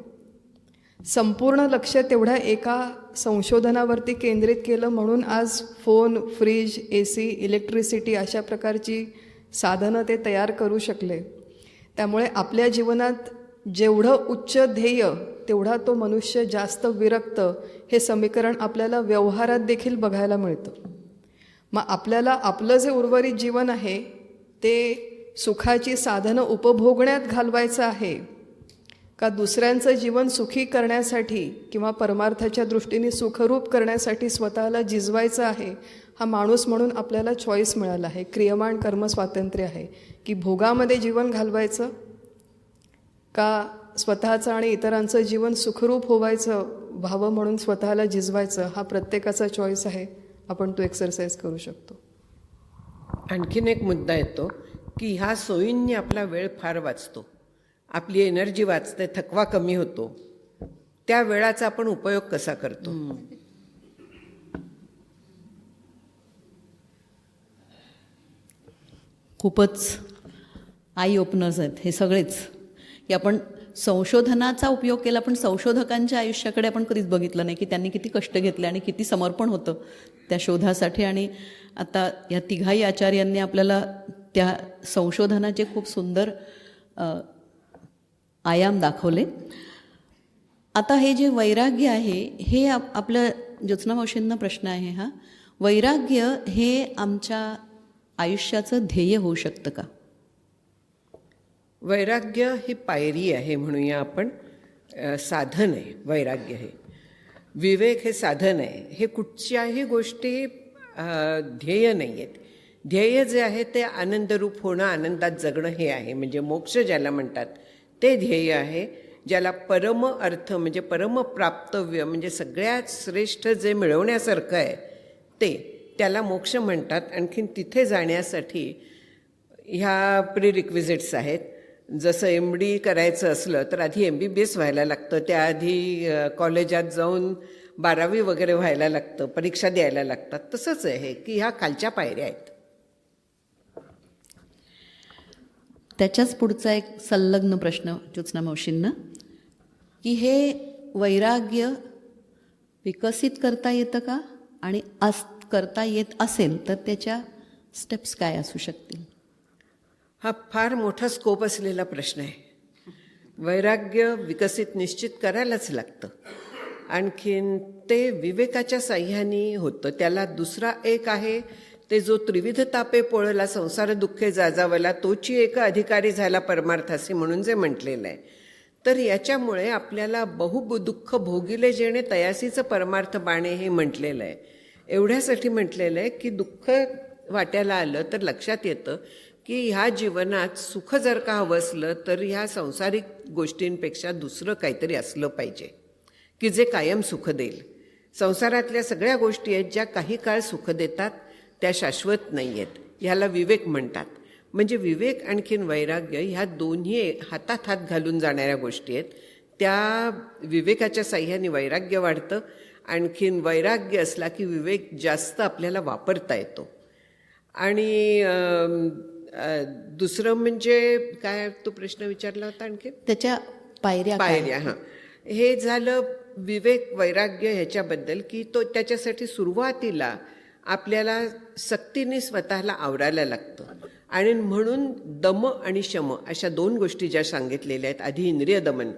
संपूर्ण लक्ष तेवढ्या एका संशोधनावरती केंद्रित केलं म्हणून आज फोन, फ्रीज, AC, इलेक्ट्रिसिटी अशा प्रकारची साधनं ते तयार करू शकले. त्यामुळे आपल्या जीवनात जेवढं उच्च ध्येय तेवढा तो मनुष्य जास्त विरक्त, हे समीकरण आपल्याला व्यवहारात देखील बघायला मिळतं. मग आपल्याला आपलं जे उर्वरित जीवन आहे ते सुखाची साधनं उपभोगण्यात घालवायचं आहे का दुसऱ्यांचं जीवन सुखी करण्यासाठी किंवा परमार्थाच्या दृष्टीने सुखरूप करण्यासाठी स्वतःला जिजवायचं आहे, हा माणूस म्हणून आपल्याला चॉईस मिळाला आहे, क्रियमाण कर्म स्वातंत्र्य आहे की भोगामध्ये जीवन घालवायचं का स्वतःचं आणि इतरांचं जीवन सुखरूप व्हावं म्हणून स्वतःला झिजवायचं. हा प्रत्येकाचा चॉईस आहे, आपण तो एक्सरसाइज करू शकतो. आणखीन एक मुद्दा येतो की ह्या सोयींनी आपला वेळ फार वाचतो, आपली एनर्जी वाचते, थकवा कमी होतो. त्या वेळाचा आपण उपयोग कसा करतो? खूपच आय ओपनर्स आहेत हे सगळेच, की आपण संशोधनाचा उपयोग केला पण संशोधकांच्या आयुष्याकडे आपण कधीच बघितलं नाही की त्यांनी किती कष्ट घेतले आणि किती समर्पण होतं त्या शोधासाठी. आणि आता या तिघाही आचार्यांनी आपल्याला त्या संशोधनाचे खूप सुंदर आयाम दाखवले. आता हे जे वैराग्य आहे हे आपल्या ज्योत्स्ना मावशींना प्रश्न आहे हा, वैराग्य हे आमच्या आयुष्याचं ध्येय होऊ शकतं का? वैराग्य ही पायरी आहे म्हणूया आपण, साधन आहे वैराग्य हे. विवेक हे साधन आहे. हे कुठच्याही गोष्टी ध्येय नाही आहेत. ध्येय जे आहे ते आनंदरूप होणं, आनंदात जगणं हे आहे. म्हणजे मोक्ष ज्याला म्हणतात ते ध्येय आहे, ज्याला परम अर्थ म्हणजे परम प्राप्तव्य म्हणजे सगळ्यात श्रेष्ठ जे मिळवण्यासारखं आहे ते, त्याला मोक्ष म्हणतात. आणखीन तिथे जाण्यासाठी ह्या प्रिरिक्विजिट्स आहेत. जसं MD करायचं असलं तर आधी MBBS व्हायला लागतं, त्याआधी कॉलेजात जाऊन 12वी वगैरे व्हायला लागतं, परीक्षा द्यायला लागतात. तसंच आहे की ह्या खालच्या पायऱ्या आहेत. त्याच्याच पुढचा एक संलग्न प्रश्न ज्योत्स्ना मावशींना, की हे वैराग्य विकसित करता येतं का, आणि करता येत असेल तर त्याच्या स्टेप्स काय असू शकतील? हा फार मोठा स्कोप असलेला प्रश्न आहे. वैराग्य विकसित निश्चित करायलाच लागतं. आणखीन ते विवेकाच्या साह्याने होतं. त्याला दुसरा एक आहे ते जो त्रिविध तापे पोळला संसार दुःखे जाजावला तोची एक अधिकारी झाला परमार्थासी म्हणून जे म्हटलेलं आहे. तर याच्यामुळे आपल्याला दुःख भोगिले जेणे तयासीचं परमार्थ बाणे हे म्हटलेलं आहे. एवढ्यासाठी म्हटलेलं आहे की दुःख वाट्याला आलं तर लक्षात येतं की ह्या जीवनात सुख जर का हवं असलं तर ह्या सांसारिक गोष्टींपेक्षा दुसरं काहीतरी असलं पाहिजे की जे कायम सुख देईल. संसारातल्या सगळ्या गोष्टी आहेत ज्या काही काळ सुख देतात, त्या शाश्वत नाही आहेत. ह्याला विवेक म्हणतात. म्हणजे विवेक आणखीन वैराग्य ह्या दोन्ही हातात हात घालून जाणाऱ्या गोष्टी आहेत. त्या विवेकाच्या साह्याने वैराग्य वाढतं. आणखीन वैराग्य असला की विवेक जास्त आपल्याला वापरता येतो. आणि दुसरं म्हणजे काय तो प्रश्न विचारला होता आणखी? त्याच्या पायऱ्या. हां, हे झालं विवेक वैराग्य ह्याच्याबद्दल की तो त्याच्यासाठी सुरुवातीला आपल्याला सक्तीने स्वतःला आवरायला लागतं. आणि म्हणून दम आणि शम अशा दोन गोष्टी ज्या सांगितलेल्या आहेत. आधी इंद्रिय दमन,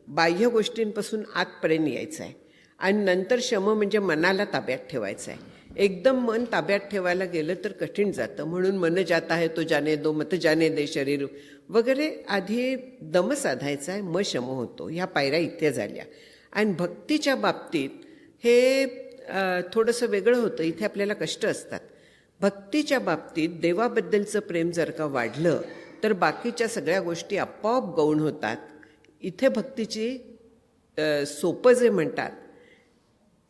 बाह्य गोष्टींपासून आतपर्यंत यायचं आहे, आणि नंतर शम म्हणजे मनाला ताब्यात ठेवायचं आहे. एकदम मन ताब्यात ठेवायला गेलं तर कठीण जातं. म्हणून मन जाता है तो जाने दो, मत जाने दे शरीर वगैरे. आधी दम साधायचा आहे, मग शम होतो. ह्या पायऱ्या इथे झाल्या. आणि भक्तीच्या बाबतीत हे थोडंसं वेगळं होतं. इथे आपल्याला कष्ट असतात. भक्तीच्या बाबतीत देवाबद्दलचं प्रेम जर का वाढलं तर बाकीच्या सगळ्या गोष्टी आपोआप गौण होतात. इथे भक्तीची सोपं जे म्हणतात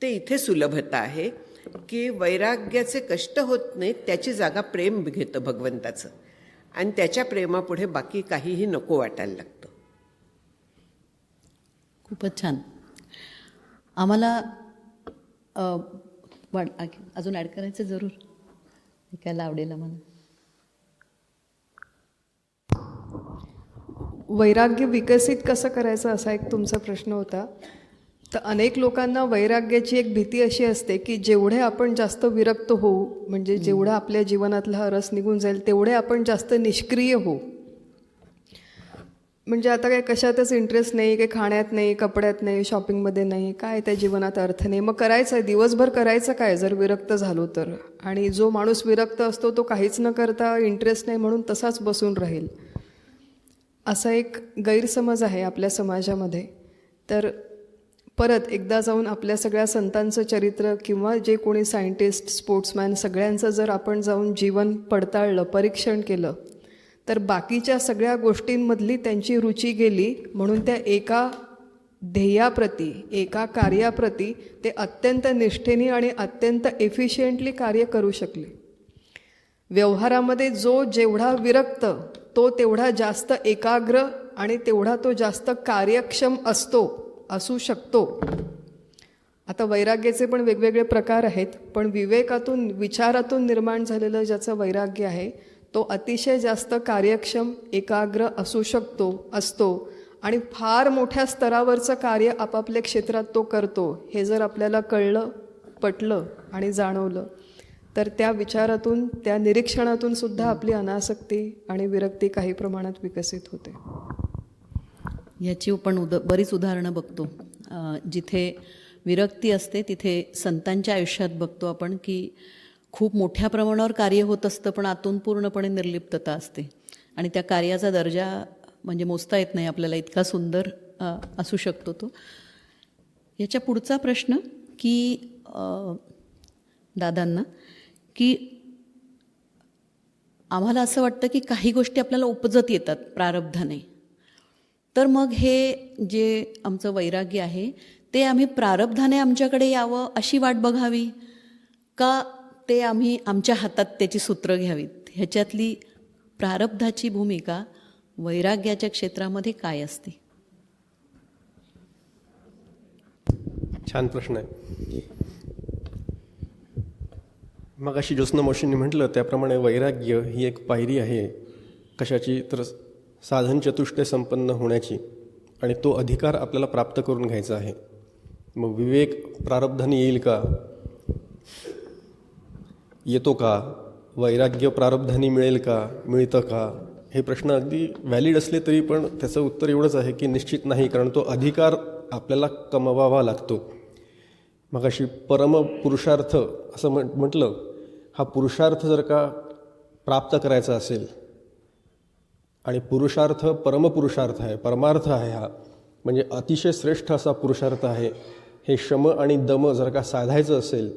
ते इथे सुलभता आहे की वैराग्याचे कष्ट होत नाहीत, त्याची जागा प्रेम घेतं भगवंताचं, आणि त्याच्या प्रेमापुढे बाकी काहीही नको वाटायला लागतं. खूपच छान. आम्हाला अजून ॲड करायचं जरूर, ऐकायला आवडेल आम्हाला. वैराग्य विकसित कसं करायचं असा एक तुमचा प्रश्न होता. तर अनेक लोकांना वैराग्याची एक भीती अशी असते की जेवढे आपण जास्त विरक्त होऊ, म्हणजे जेवढा आपल्या जीवनातला हा रस निघून जाईल तेवढे आपण जास्त निष्क्रिय होऊ. म्हणजे आता काय कशातच इंटरेस्ट नाही, काही खाण्यात नाही, कपड्यात नाही, शॉपिंगमध्ये नाही, काय त्या जीवनात अर्थ नाही. मग करायचं आहे दिवसभर करायचं काय जर विरक्त झालो तर? आणि जो माणूस विरक्त असतो तो काहीच न करता इंटरेस्ट नाही म्हणून तसाच बसून राहील, असा एक गैरसमज आहे आपल्या समाजामध्ये. तर परत एकदा जाऊन आपल्या सगळ्या संतांचं चरित्र किंवा जे कोणी सायंटिस्ट स्पोर्ट्समॅन सगळ्यांचं जर आपण जाऊन जीवन पडताळलं, परीक्षण केलं, तर बाकीच्या सगळ्या गोष्टींमधली त्यांची रुची गेली, म्हणून त्या एका ध्येयाप्रती, एका कार्याप्रती ते अत्यंत निष्ठेने आणि अत्यंत एफिशियंटली कार्य करू शकले. व्यवहारामध्ये जो जेवढा विरक्त तो तेवढा जास्त एकाग्र आणि तेवढा तो जास्त कार्यक्षम असू शकतो. आता वैराग्याचे पण वेगवेगळे प्रकार आहेत, पण विवेकातून, विचारातून निर्माण झालेलं ज्याचं वैराग्य आहे तो अतिशय जास्त कार्यक्षम, एकाग्र असतो आणि फार मोठ्या स्तरावरचं कार्य आपापल्या क्षेत्रात तो करतो. हे जर आपल्याला कळलं, पटलं आणि जाणवलं, तर त्या विचारातून, त्या निरीक्षणातून सुद्धा आपली अनासक्ती आणि विरक्ती काही प्रमाणात विकसित होते. याची आपण बरीच उदाहरणं बघतो. जिथे विरक्ती असते तिथे संतांच्या आयुष्यात बघतो आपण की खूप मोठ्या प्रमाणावर कार्य होत असतं, पण आतून पूर्णपणे निर्लिप्तता असते आणि त्या कार्याचा दर्जा म्हणजे मोजता येत नाही आपल्याला, इतका सुंदर असू शकतो तो. याच्या पुढचा प्रश्न की दादांना की आम्हाला असं वाटतं की काही गोष्टी आपल्याला उपजत येतात प्रारब्धाने, तर मग हे जे आमचं वैराग्य आहे ते आम्ही प्रारब्धाने आमच्याकडे यावं अशी वाट बघावी का ते आम्ही आमच्या हातात त्याची सूत्र घ्यावीत? ह्याच्यातली प्रारब्धाची भूमिका वैराग्याच्या क्षेत्रामध्ये काय असते? छान प्रश्न आहे. मग अशी ज्योत्स्ना मावशींनी म्हटलं त्याप्रमाणे वैराग्य ही एक पायरी आहे कशाची, तर साधन चतुष्टय संपन्न होण्याची, आणि तो अधिकार आपल्याला प्राप्त करून घ्यायचा आहे. मग विवेक प्रारब्धाने येईल का, येतो का? वैराग्य प्रारब्धाने मिळेल का, मिळतं का? हे प्रश्न अगदी व्हॅलिड असले तरी पण त्याचं उत्तर एवढंच आहे की निश्चित नाही, कारण तो अधिकार आपल्याला कमवावा लागतो. मग अशी परमपुरुषार्थ असं म्हटलं, हा पुरुषार्थ जर का प्राप्त करायचा असेल, आणि पुरुषार्थ परमपुरुषार्थ आहे, परमार्थ आहे, हा म्हणजे अतिशय श्रेष्ठ असा पुरुषार्थ आहे. हे शम आणि दम जर का साधायचं असेल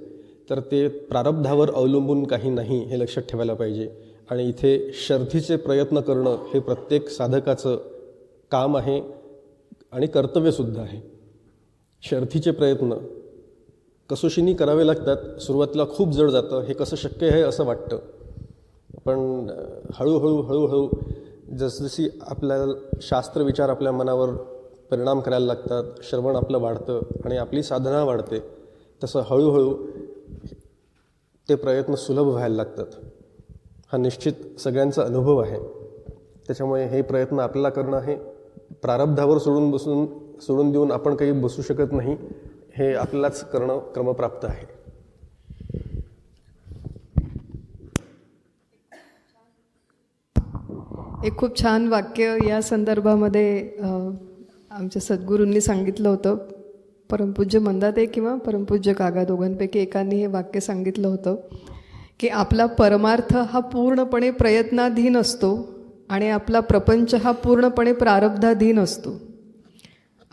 तर ते प्रारब्धावर अवलंबून काही नाही, हे लक्षात ठेवायला पाहिजे. आणि इथे शर्थीचे प्रयत्न करणं हे प्रत्येक साधकाचं काम आहे आणि कर्तव्यसुद्धा आहे. शर्थीचे प्रयत्न कसोशीनी करावे लागतात. सुरुवातीला खूप जड जातं, हे कसं शक्य आहे असं वाटतं, पण हळूहळू जसजशी आपल्याला शास्त्रविचार आपल्या मनावर परिणाम करायला लागतात, श्रवण आपलं वाढतं आणि आपली साधना वाढते, तसं हळूहळू ते प्रयत्न सुलभ व्हायला लागतात. हा निश्चित सगळ्यांचा अनुभव आहे. त्याच्यामुळे हे प्रयत्न आपल्याला करणं आहे. प्रारब्धावर सोडून देऊन आपण काही बसू शकत नाही, हे आपल्यालाच करणं क्रमप्राप्त आहे. एक खूप छान वाक्य या संदर्भामध्ये आमच्या सद्गुरूंनी सांगितलं होतं. परमपूज्य मंदाते किंवा परमपूज्य काका दोघांपैकी एकांनी हे वाक्य सांगितलं होतं की आपला परमार्थ हा पूर्णपणे प्रयत्नाधीन असतो आणि आपला प्रपंच हा पूर्णपणे प्रारब्धाधीन असतो.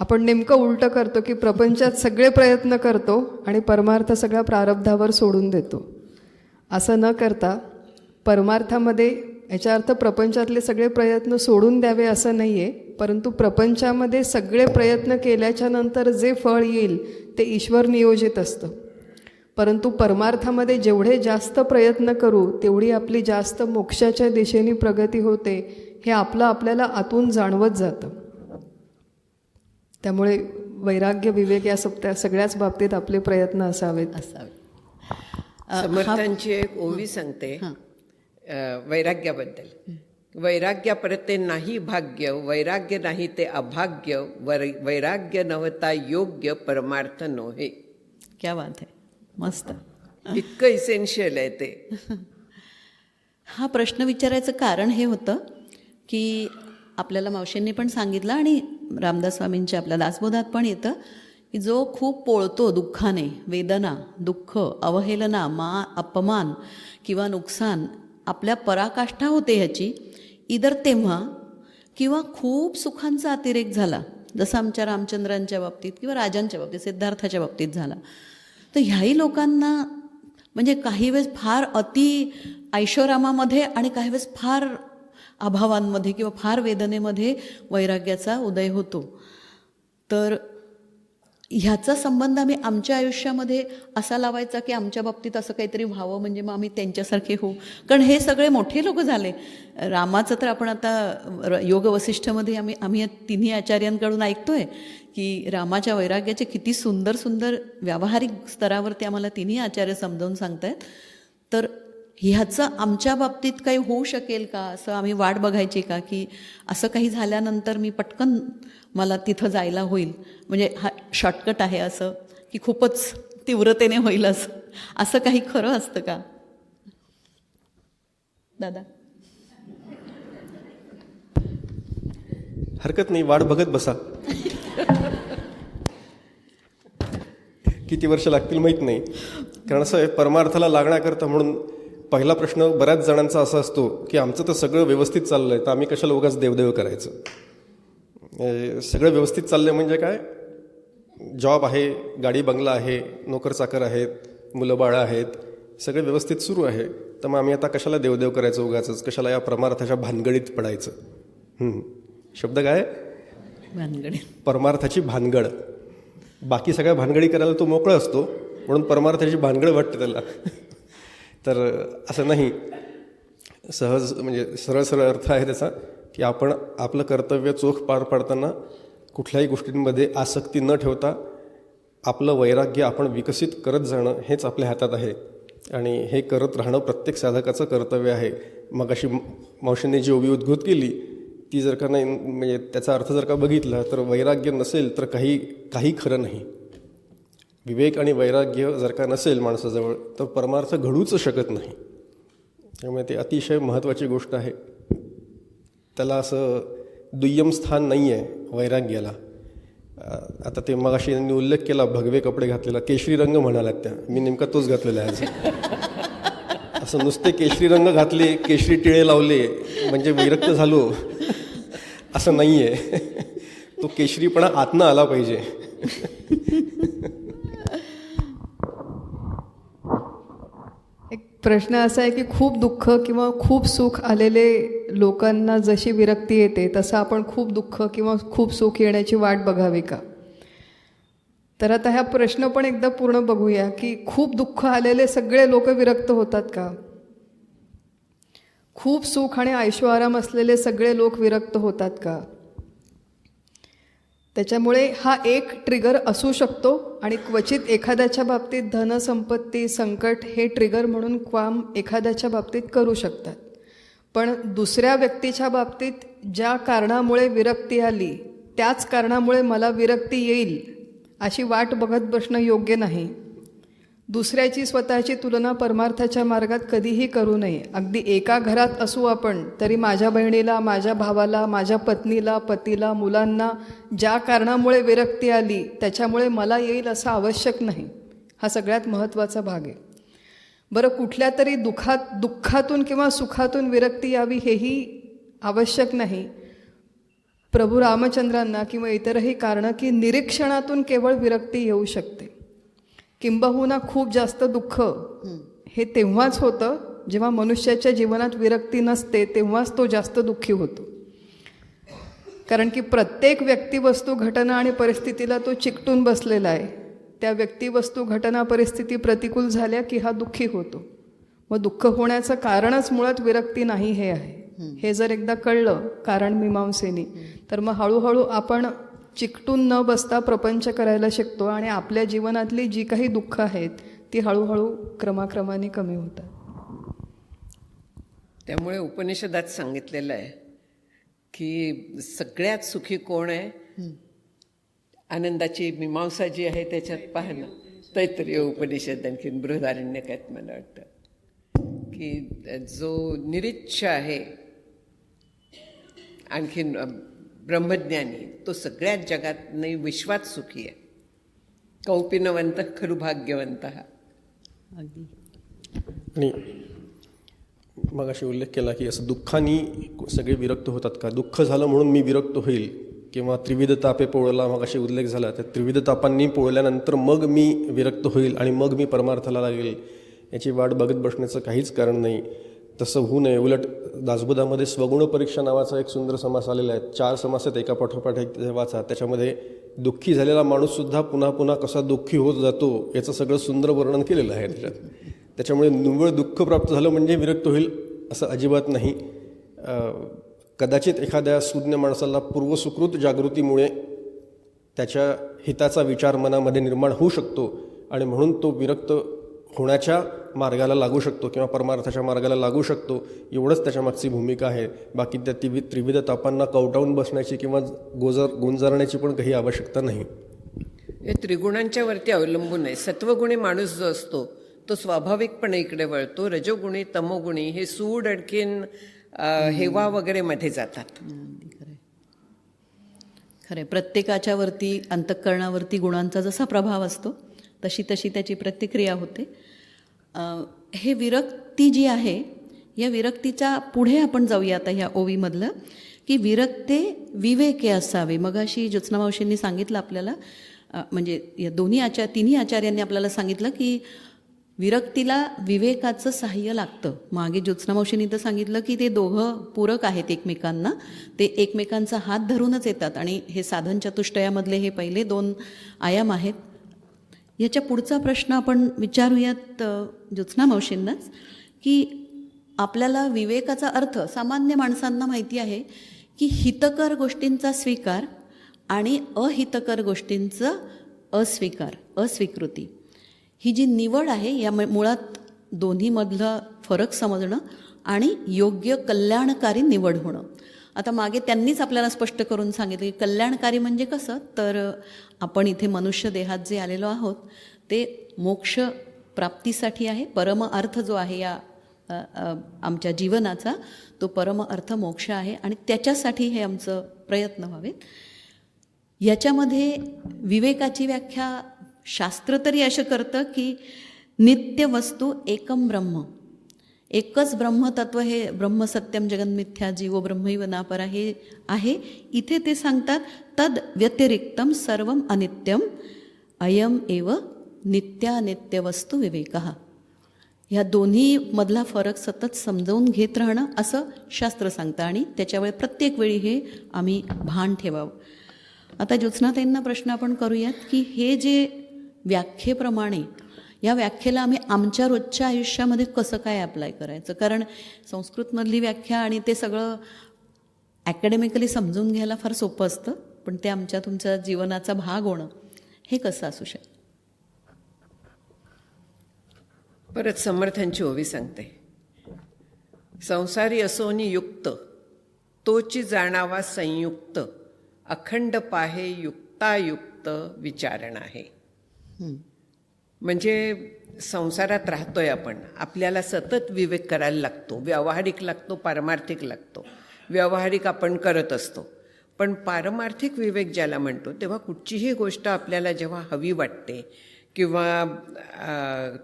आपण नेमकं उलटं करतो की प्रपंचात सगळे प्रयत्न करतो आणि परमार्थ सगळा प्रारब्धावर सोडून देतो. असं न करता परमार्थामध्ये, याचा अर्थ प्रपंचातले सगळे प्रयत्न सोडून द्यावे असं नाही आहे, परंतु प्रपंचामध्ये सगळे प्रयत्न केल्याच्या नंतर जे फळ येईल ते ईश्वर नियोजित असतं. परंतु परमार्थामध्ये जेवढे जास्त प्रयत्न करू तेवढी आपली जास्त मोक्षाच्या दिशेने प्रगती होते, हे आपल्याला आतून जाणवत जातं. त्यामुळे वैराग्य, विवेक या सगळ्याच बाबतीत आपले प्रयत्न असावेत. समर्थांची एक ओवी सांगते वैराग्याबद्दल. वैराग्य परते नाही भाग्य, वैराग्य नाही ते अभाग्य, वैराग्य नव्हता योग्य, परमार्थ नव्हे. क्या बात आहे, मस्त. इतकं इसेन्शियल आहे ते. हा प्रश्न विचारायचं कारण हे होतं की आपल्याला मावशींनी पण सांगितलं आणि रामदास स्वामींच्या आपल्या दासबोधात पण येतं की जो खूप पोळतो दुःखाने, वेदना, दुःख, अवहेलना, अपमान किंवा नुकसान, आपल्या पराकाष्ठा होते ह्याची, इदर तेव्हा किंवा खूप सुखांचा अतिरेक झाला, जसं आमच्या रामचंद्रांच्या बाबतीत किंवा राजांच्या बाबतीत, सिद्धार्थाच्या बाबतीत झाला. तर ह्याही लोकांना म्हणजे काही वेळेस फार अति ऐशोरामामध्ये आणि काही वेळेस फार अभावांमध्ये किंवा फार वेदनेमध्ये वैराग्याचा उदय होतो. तर ह्याचा संबंध आम्ही आमच्या आयुष्यामध्ये असा लावायचा की आमच्या बाबतीत असं काहीतरी व्हावं म्हणजे मग आम्ही त्यांच्यासारखे होऊ. कारण हे सगळे मोठे लोक झाले. रामाचं तर आपण आता योग वसिष्ठमध्ये आम्ही तिन्ही आचार्यांकडून ऐकतोय की रामाच्या वैराग्याचे किती सुंदर सुंदर व्यावहारिक स्तरावरती आम्हाला तिन्ही आचार्य समजावून सांगतायत. तर ह्याचं आमच्या बाबतीत काही होऊ शकेल का असं आम्ही वाट बघायची का, की असं काही झाल्यानंतर मी पटकन मला तिथं जायला होईल, म्हणजे हा शॉर्टकट आहे असं, की खूपच तीव्रतेने होईल असं काही खरं असतं का दादा? हरकत नाही, वाट बघत बसा. किती वर्ष लागतील माहीत नाही. कारण असं आहे, परमार्थाला लागण्याकरता म्हणून पहिला प्रश्न बऱ्याच जणांचा असा असतो की आमचं तर सगळं व्यवस्थित चाललं आहे, तर आम्ही कशाला उगाच देवदेव करायचं. सगळं व्यवस्थित चाललं म्हणजे काय, जॉब आहे, गाडी बंगला आहे, नोकर चाकर आहेत, मुलं बाळं आहेत, सगळं व्यवस्थित सुरू आहे, तर मग आम्ही आता कशाला देवदेव करायचं उगाचच, कशाला या परमार्थाच्या भानगडीत पडायचं. शब्द काय, भानगडी. परमार्थाची भानगड. बाकी सगळ्या भानगडी करायला तो मोकळा असतो, म्हणून परमार्थाची भानगड वाटते त्याला. तर असं नाही, सहज म्हणजे सरळ सरळ अर्थ आहे त्याचा की आपण आपलं कर्तव्य चोख पार पाडताना कुठल्याही गोष्टींमध्ये आसक्ती न ठेवता आपलं वैराग्य आपण विकसित करत जाणं हेच आपल्या हातात आहे. आणि हे करत राहणं प्रत्येक साधकाचं कर्तव्य आहे. मग अशी मावशींनी जी ओवी उद्घोत केली ती जर का नाही, म्हणजे त्याचा अर्थ जर का बघितला तर वैराग्य नसेल तर काही खरं नाही. विवेक आणि वैराग्य जर का नसेल माणसाजवळ तर परमार्थ घडूच शकत नाही. त्यामुळे ते अतिशय महत्त्वाची गोष्ट आहे. त्याला असं दुय्यम स्थान नाही आहे वैराग्याला. आता ते मगाशी यांनी उल्लेख केला भगवे कपडे घातलेला, केशरी रंग म्हणालात त्या, मी नेमका तोच घातलेला आहे आज. असं नुसते केशरी रंग घातले, केशरी टिळे लावले म्हणजे विरक्त झालो असं नाही आहे. तो केशरीपणा आतनं आला पाहिजे. एक प्रश्न असा आहे की खूप दुःख किंवा खूप सुख आलेले लोकांना जशी विरक्ती येते तसं आपण खूप दुःख किंवा खूप सुख येण्याची वाट बघावी का? तर आता हा प्रश्न पण एकदा पूर्ण बघूया की खूप दुःख आलेले सगळे लोक विरक्त होतात का? खूप सुख आणि ऐशोआराम असलेले सगळे लोक विरक्त होतात का? त्याच्यामुळे हा एक ट्रिगर असू शकतो आणि क्वचित एखाद्याच्या बाबतीत धनसंपत्ती संकट हे ट्रिगर म्हणून काम एखाद्याच्या बाबतीत करू शकतात. पण दुसऱ्या व्यक्तीच्या बाबतीत ज्या कारणामुळे विरक्ती आली त्याच कारणामुळे मला विरक्ती येईल अशी वाट बघत बसणं योग्य नाही. दुसऱ्याची स्वतःची तुलना परमार्थाच्या मार्गात कधीही करू नये. अगदी एका घरात असू आपण तरी माझ्या बहिणीला, माझ्या भावाला, माझ्या पत्नीला, पतीला, मुलांना ज्या कारणामुळे विरक्ती आली त्याच्यामुळे मला येईल असं आवश्यक नाही. हा सगळ्यात महत्त्वाचा भाग आहे. बरं, कुठल्या तरी दुःखातून किंवा सुखातून विरक्ती यावी हेही आवश्यक नाही. प्रभू रामचंद्रांना किंवा इतरही कारणं की निरीक्षणातून केवळ विरक्ती येऊ शकते. किंबहुना खूप जास्त दुःख हे तेव्हाच होतं जेव्हा मनुष्याच्या जीवनात विरक्ती नसते, तेव्हाच तो जास्त दुःखी होतो. कारण की प्रत्येक व्यक्ती, वस्तू, घटना आणि परिस्थितीला तो चिकटून बसलेला आहे. त्या व्यक्ती, वस्तू, घटना, परिस्थिती प्रतिकूल झाल्या की हा दुःखी होतो. मग दुःख होण्याचं कारणच मुळात विरक्ती नाही हे आहे. हे जर एकदा कळलं कारण मीमांसेनी तर मग हळूहळू आपण चिकटून न बसता प्रपंच करायला शिकतो आणि आपल्या जीवनातली जी काही दुःख आहेत ती हळूहळू क्रमाक्रमाने कमी होतात. त्यामुळे उपनिषदात सांगितलेलं आहे की सगळ्यात सुखी कोण आहे, आनंदाची मीमांसा जी आहे त्याच्यात पाहणं. तैत्तरीय उपनिषद आणखीन बृहदारण्यकात मला वाटतं की जो निरीच्छ आहे आणखीन ब्रह्मज्ञानी तो सगळ्यात जगात नाही विश्वात सुखी आहे. कौपिनवंत खरु भाग्यवंत. अगदी. आणि मग अशी उल्लेख केला की असं दुःखाने सगळे विरक्त होतात का, दुःख झालं म्हणून मी विरक्त होईल किंवा त्रिविध तापे पोळला मग अशी उल्लेख झाला, त्या त्रिविध तापांनी पोळल्यानंतर मग मी विरक्त होईल आणि मग मी परमार्थाला लागेल, याची वाट बघत बसण्याचं काहीच कारण नाही. तसं होऊ नये. उलट दासबोधामध्ये स्वगुण परीक्षा नावाचा एक सुंदर समास आलेला आहे. 4 समास आहेत, एका पाठोपाठ एक वाचा. त्याच्यामध्ये दुःखी झालेला माणूससुद्धा पुन्हा पुन्हा कसा दुःखी होत जातो याचं सगळं सुंदर वर्णन केलेलं आहे त्याच्यात. त्याच्यामुळे निव्वळ दुःख प्राप्त झालं म्हणजे विरक्त होईल असं अजिबात नाही. कदाचित एखाद्या सुज्ञ माणसाला पूर्वसुकृत जागृतीमुळे त्याच्या हिताचा विचार मनामध्ये निर्माण होऊ शकतो आणि म्हणून तो विरक्त होण्याच्या मार्गाला लागू शकतो किंवा परमार्थाच्या मार्गाला लागू शकतो, एवढंच त्याच्यामागची भूमिका आहे. बाकी त्या त्रिविध तापांना कवटाळून बसण्याची किंवा गुंजारण्याची पण काही आवश्यकता नाही. हे त्रिगुणांच्या वरती अवलंबून आहे. सत्वगुणी माणूस जो असतो तो स्वाभाविकपणे इकडे वळतो. रजोगुणी तमोगुणी हे सूड आणखीन हेवा वगैरे मध्ये जातात. खरंय. प्रत्येकाच्या वरती अंतःकरणावरती गुणांचा जसा प्रभाव असतो तशी तशी त्याची प्रतिक्रिया होते. हे विरक्ती जी आहे, या विरक्तीच्या पुढे आपण जाऊया आता ह्या ओवीमधलं, की विरक्ते विवेके असावे. मगाशी ज्योत्स्ना मावशींनी सांगितलं आपल्याला, म्हणजे या तिन्ही आचार्यांनी आपल्याला सांगितलं की विरक्तीला विवेकाचं साह्य लागतं. मागे ज्योत्स्ना मावशींनी तर सांगितलं की ते दोघं पूरक आहेत एकमेकांना, ते एकमेकांचा हात धरूनच येतात आणि हे साधन चतुष्टयामधले हे पहिले 2 आयाम आहेत. याच्या पुढचा प्रश्न आपण विचारूयात ज्योत्स्ना मावशींनाच, की आपल्याला विवेकाचा अर्थ सामान्य माणसांना माहिती आहे की हितकर गोष्टींचा स्वीकार आणि अहितकर गोष्टींचं अस्वीकृती, ही जी निवड आहे या मुळात दोन्हीमधलं फरक समजणं आणि योग्य कल्याणकारी निवड होणं. आता मागे त्यांनीच आपल्याला स्पष्ट करून सांगितलं की कल्याणकारी म्हणजे कसं, तर आपण इथे मनुष्य देहात जे आलेलो आहोत ते मोक्ष प्राप्तीसाठी आहे. परम अर्थ जो आहे या आमच्या जीवनाचा, तो परम अर्थ मोक्ष आहे आणि त्याच्यासाठी हे आमचं प्रयत्न व्हावेत. याच्यामध्ये विवेकाची व्याख्या शास्त्र तरी असं करतं की नित्य वस्तू एकम ब्रह्म, एकच ब्रह्मतत्व, हे ब्रह्म सत्यम जगन्मिथ्या जीवो ब्रह्मैव नापरा हे आहे. इथे ते सांगतात तद व्यतिरिक्तम सर्वम अनित्यम अयम एव नित्यानित्य वस्तू विवेकः. ह्या दोन्ही मधला फरक सतत समजावून घेत राहणं असं शास्त्र सांगतं आणि त्याच्यामुळे प्रत्येक वेळी हे आम्ही भान ठेवावं. आता ज्योत्स्नाताईंना प्रश्न आपण करूयात की हे जे व्याख्येप्रमाणे, या व्याख्येला आम्ही आमच्या रोजच्या आयुष्यामध्ये कसं काय अप्लाय करायचं, कारण संस्कृतमधली व्याख्या आणि ते सगळं ॲकॅडमिकली समजून घ्यायला फार सोपं असतं, पण ते आमच्या तुमच्या जीवनाचा भाग होणं हे कसं असू शकतं. परत समर्थांची ओवी सांगते. संसारी असोनी युक्त तोची जाणावा संयुक्त, अखंड पाहे युक्तायुक्त विचारण आहे. म्हणजे संसारात राहतोय आपण, आपल्याला सतत विवेक करायला लागतो. व्यावहारिक लागतो, पारमार्थिक लागतो. व्यावहारिक आपण करत असतो, पण पारमार्थिक विवेक ज्याला म्हणतो तेव्हा कुठचीही गोष्ट आपल्याला जेव्हा हवी वाटते किंवा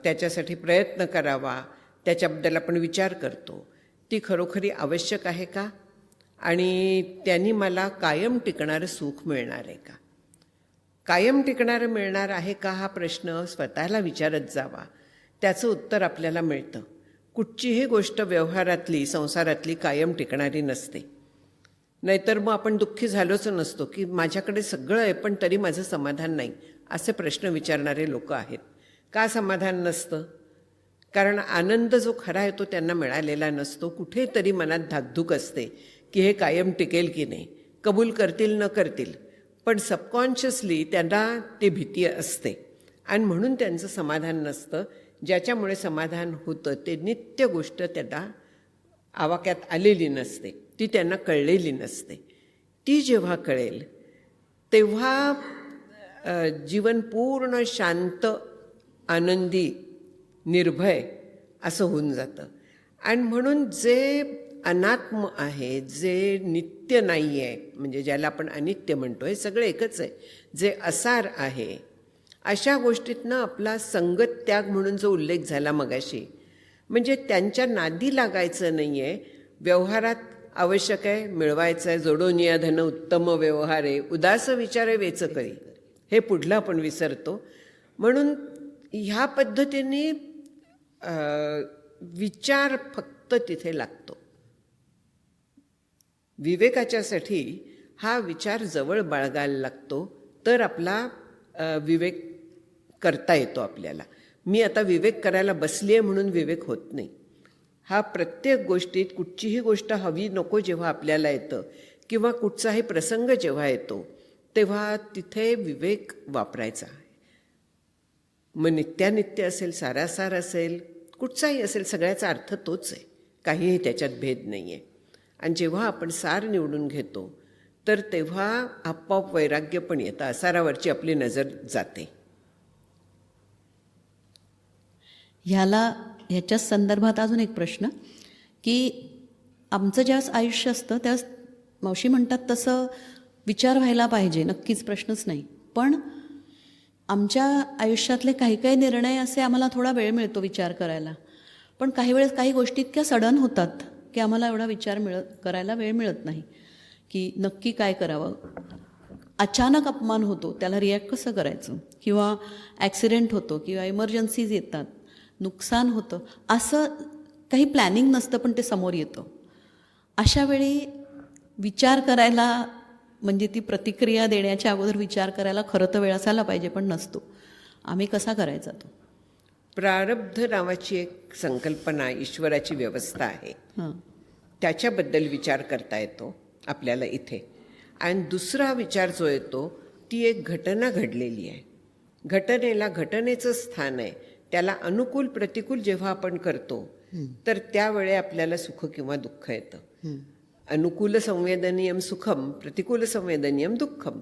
त्याच्यासाठी प्रयत्न करावा, त्याच्याबद्दल आपण विचार करतो, ती खरोखरी आवश्यक आहे का आणि त्यांनी मला कायम टिकणारं सुख मिळणार आहे का, कायम टिकणारं मिळणार आहे का, हा प्रश्न स्वतःला विचारत जावा. त्याचं उत्तर आपल्याला मिळतं. कुठचीही गोष्ट व्यवहारातली, संसारातली कायम टिकणारी नसते. नाहीतर मग आपण दुःखी झालोच नसतो की माझ्याकडे सगळं आहे पण तरी माझं समाधान नाही, असे प्रश्न विचारणारे लोक आहेत. का समाधान नसतं? कारण आनंद जो खरा आहे तो त्यांना मिळालेला नसतो. कुठेतरी मनात धाकधूक असते की हे कायम टिकेल की नाही, कबूल करतील न करतील, पण सबकॉन्शियसली त्यांना ती भीती असते आणि म्हणून त्यांचं समाधान नसतं. ज्याच्यामुळे समाधान होतं ते नित्य गोष्ट त्यांना आवाक्यात आलेली नसते, ती त्यांना कळलेली नसते. ती जेव्हा कळेल तेव्हा जीवन पूर्ण शांत, आनंदी, निर्भय असं होऊन जातं. आणि म्हणून जे अनात्म आहे, जे नित्य नाही आहे, म्हणजे ज्याला आपण अनित्य म्हणतो, हे सगळं एकच आहे, जे असार आहे, अशा गोष्टीतनं आपला संगत त्याग म्हणून जो उल्लेख झाला मगाशी, म्हणजे त्यांच्या नादी लागायचं नाही आहे. व्यवहारात आवश्यक आहे, मिळवायचं आहे, जोडून या धन उत्तम व्यवहारे, उदास विचारे वेच करी, हे पुढलं आपण विसरतो. म्हणून ह्या पद्धतीने विचार फक्त तिथे लागतो. विवेकाच्यासाठी हा विचार जवळ बाळगायला लागतो, तर आपला विवेक करता येतो आपल्याला. मी आता विवेक करायला बसली आहे म्हणून विवेक होत नाही. हा प्रत्येक गोष्टीत कुठचीही गोष्ट हवी नको जेव्हा आपल्याला येतं किंवा कुठचाही प्रसंग जेव्हा येतो तेव्हा तिथे विवेक वापरायचा आहे. मग नित्यानित्य असेल, सारासार असेल, कुठचाही असेल, सगळ्याचा अर्थ तोच आहे, काहीही त्याच्यात भेद नाही आहे. आणि जेव्हा आपण सार निवडून घेतो तर तेव्हा आपोआप वैराग्य पण येतं, असारावरची आपली नजर जाते. ह्याच्याच संदर्भात अजून एक प्रश्न, की आमचं ज्यावेळेस आयुष्य असतं त्यावेळेस मावशी म्हणतात तसं विचार व्हायला पाहिजे, नक्कीच प्रश्नच नाही. पण आमच्या आयुष्यातले काही काही निर्णय असे आम्हाला थोडा वेळ मिळतो विचार करायला, पण काही वेळेस काही गोष्टी इतक्या सडन होतात की आम्हाला एवढा विचार करायला वेळ मिळत नाही की नक्की काय करावं. अचानक अपमान होतो, त्याला रिॲक्ट कसं करायचं, किंवा ॲक्सिडेंट होतो किंवा इमर्जन्सीज येतात, नुकसान होतं, असं काही प्लॅनिंग नसतं पण ते समोर येतं. अशा वेळी विचार करायला, म्हणजे ती प्रतिक्रिया देण्याच्या अगोदर विचार करायला खरं तर वेळ असायला पाहिजे, पण नसतो. आम्ही कसा करायचा तो? प्रारब्ध नावाची एक संकल्पना, ईश्वराची व्यवस्था आहे, हां, त्याच्याबद्दल विचार करता येतो आपल्याला इथे. आणि दुसरा विचार जो येतो ती एक घटना घडलेली आहे, घटनेला घटनेचं स्थान आहे, त्याला अनुकूल प्रतिकूल जेव्हा आपण करतो तर त्यावेळी आपल्याला सुख किंवा दुःख येतं. अनुकूल संवेदनीयम सुखम, प्रतिकूल संवेदनीयम दुःखम.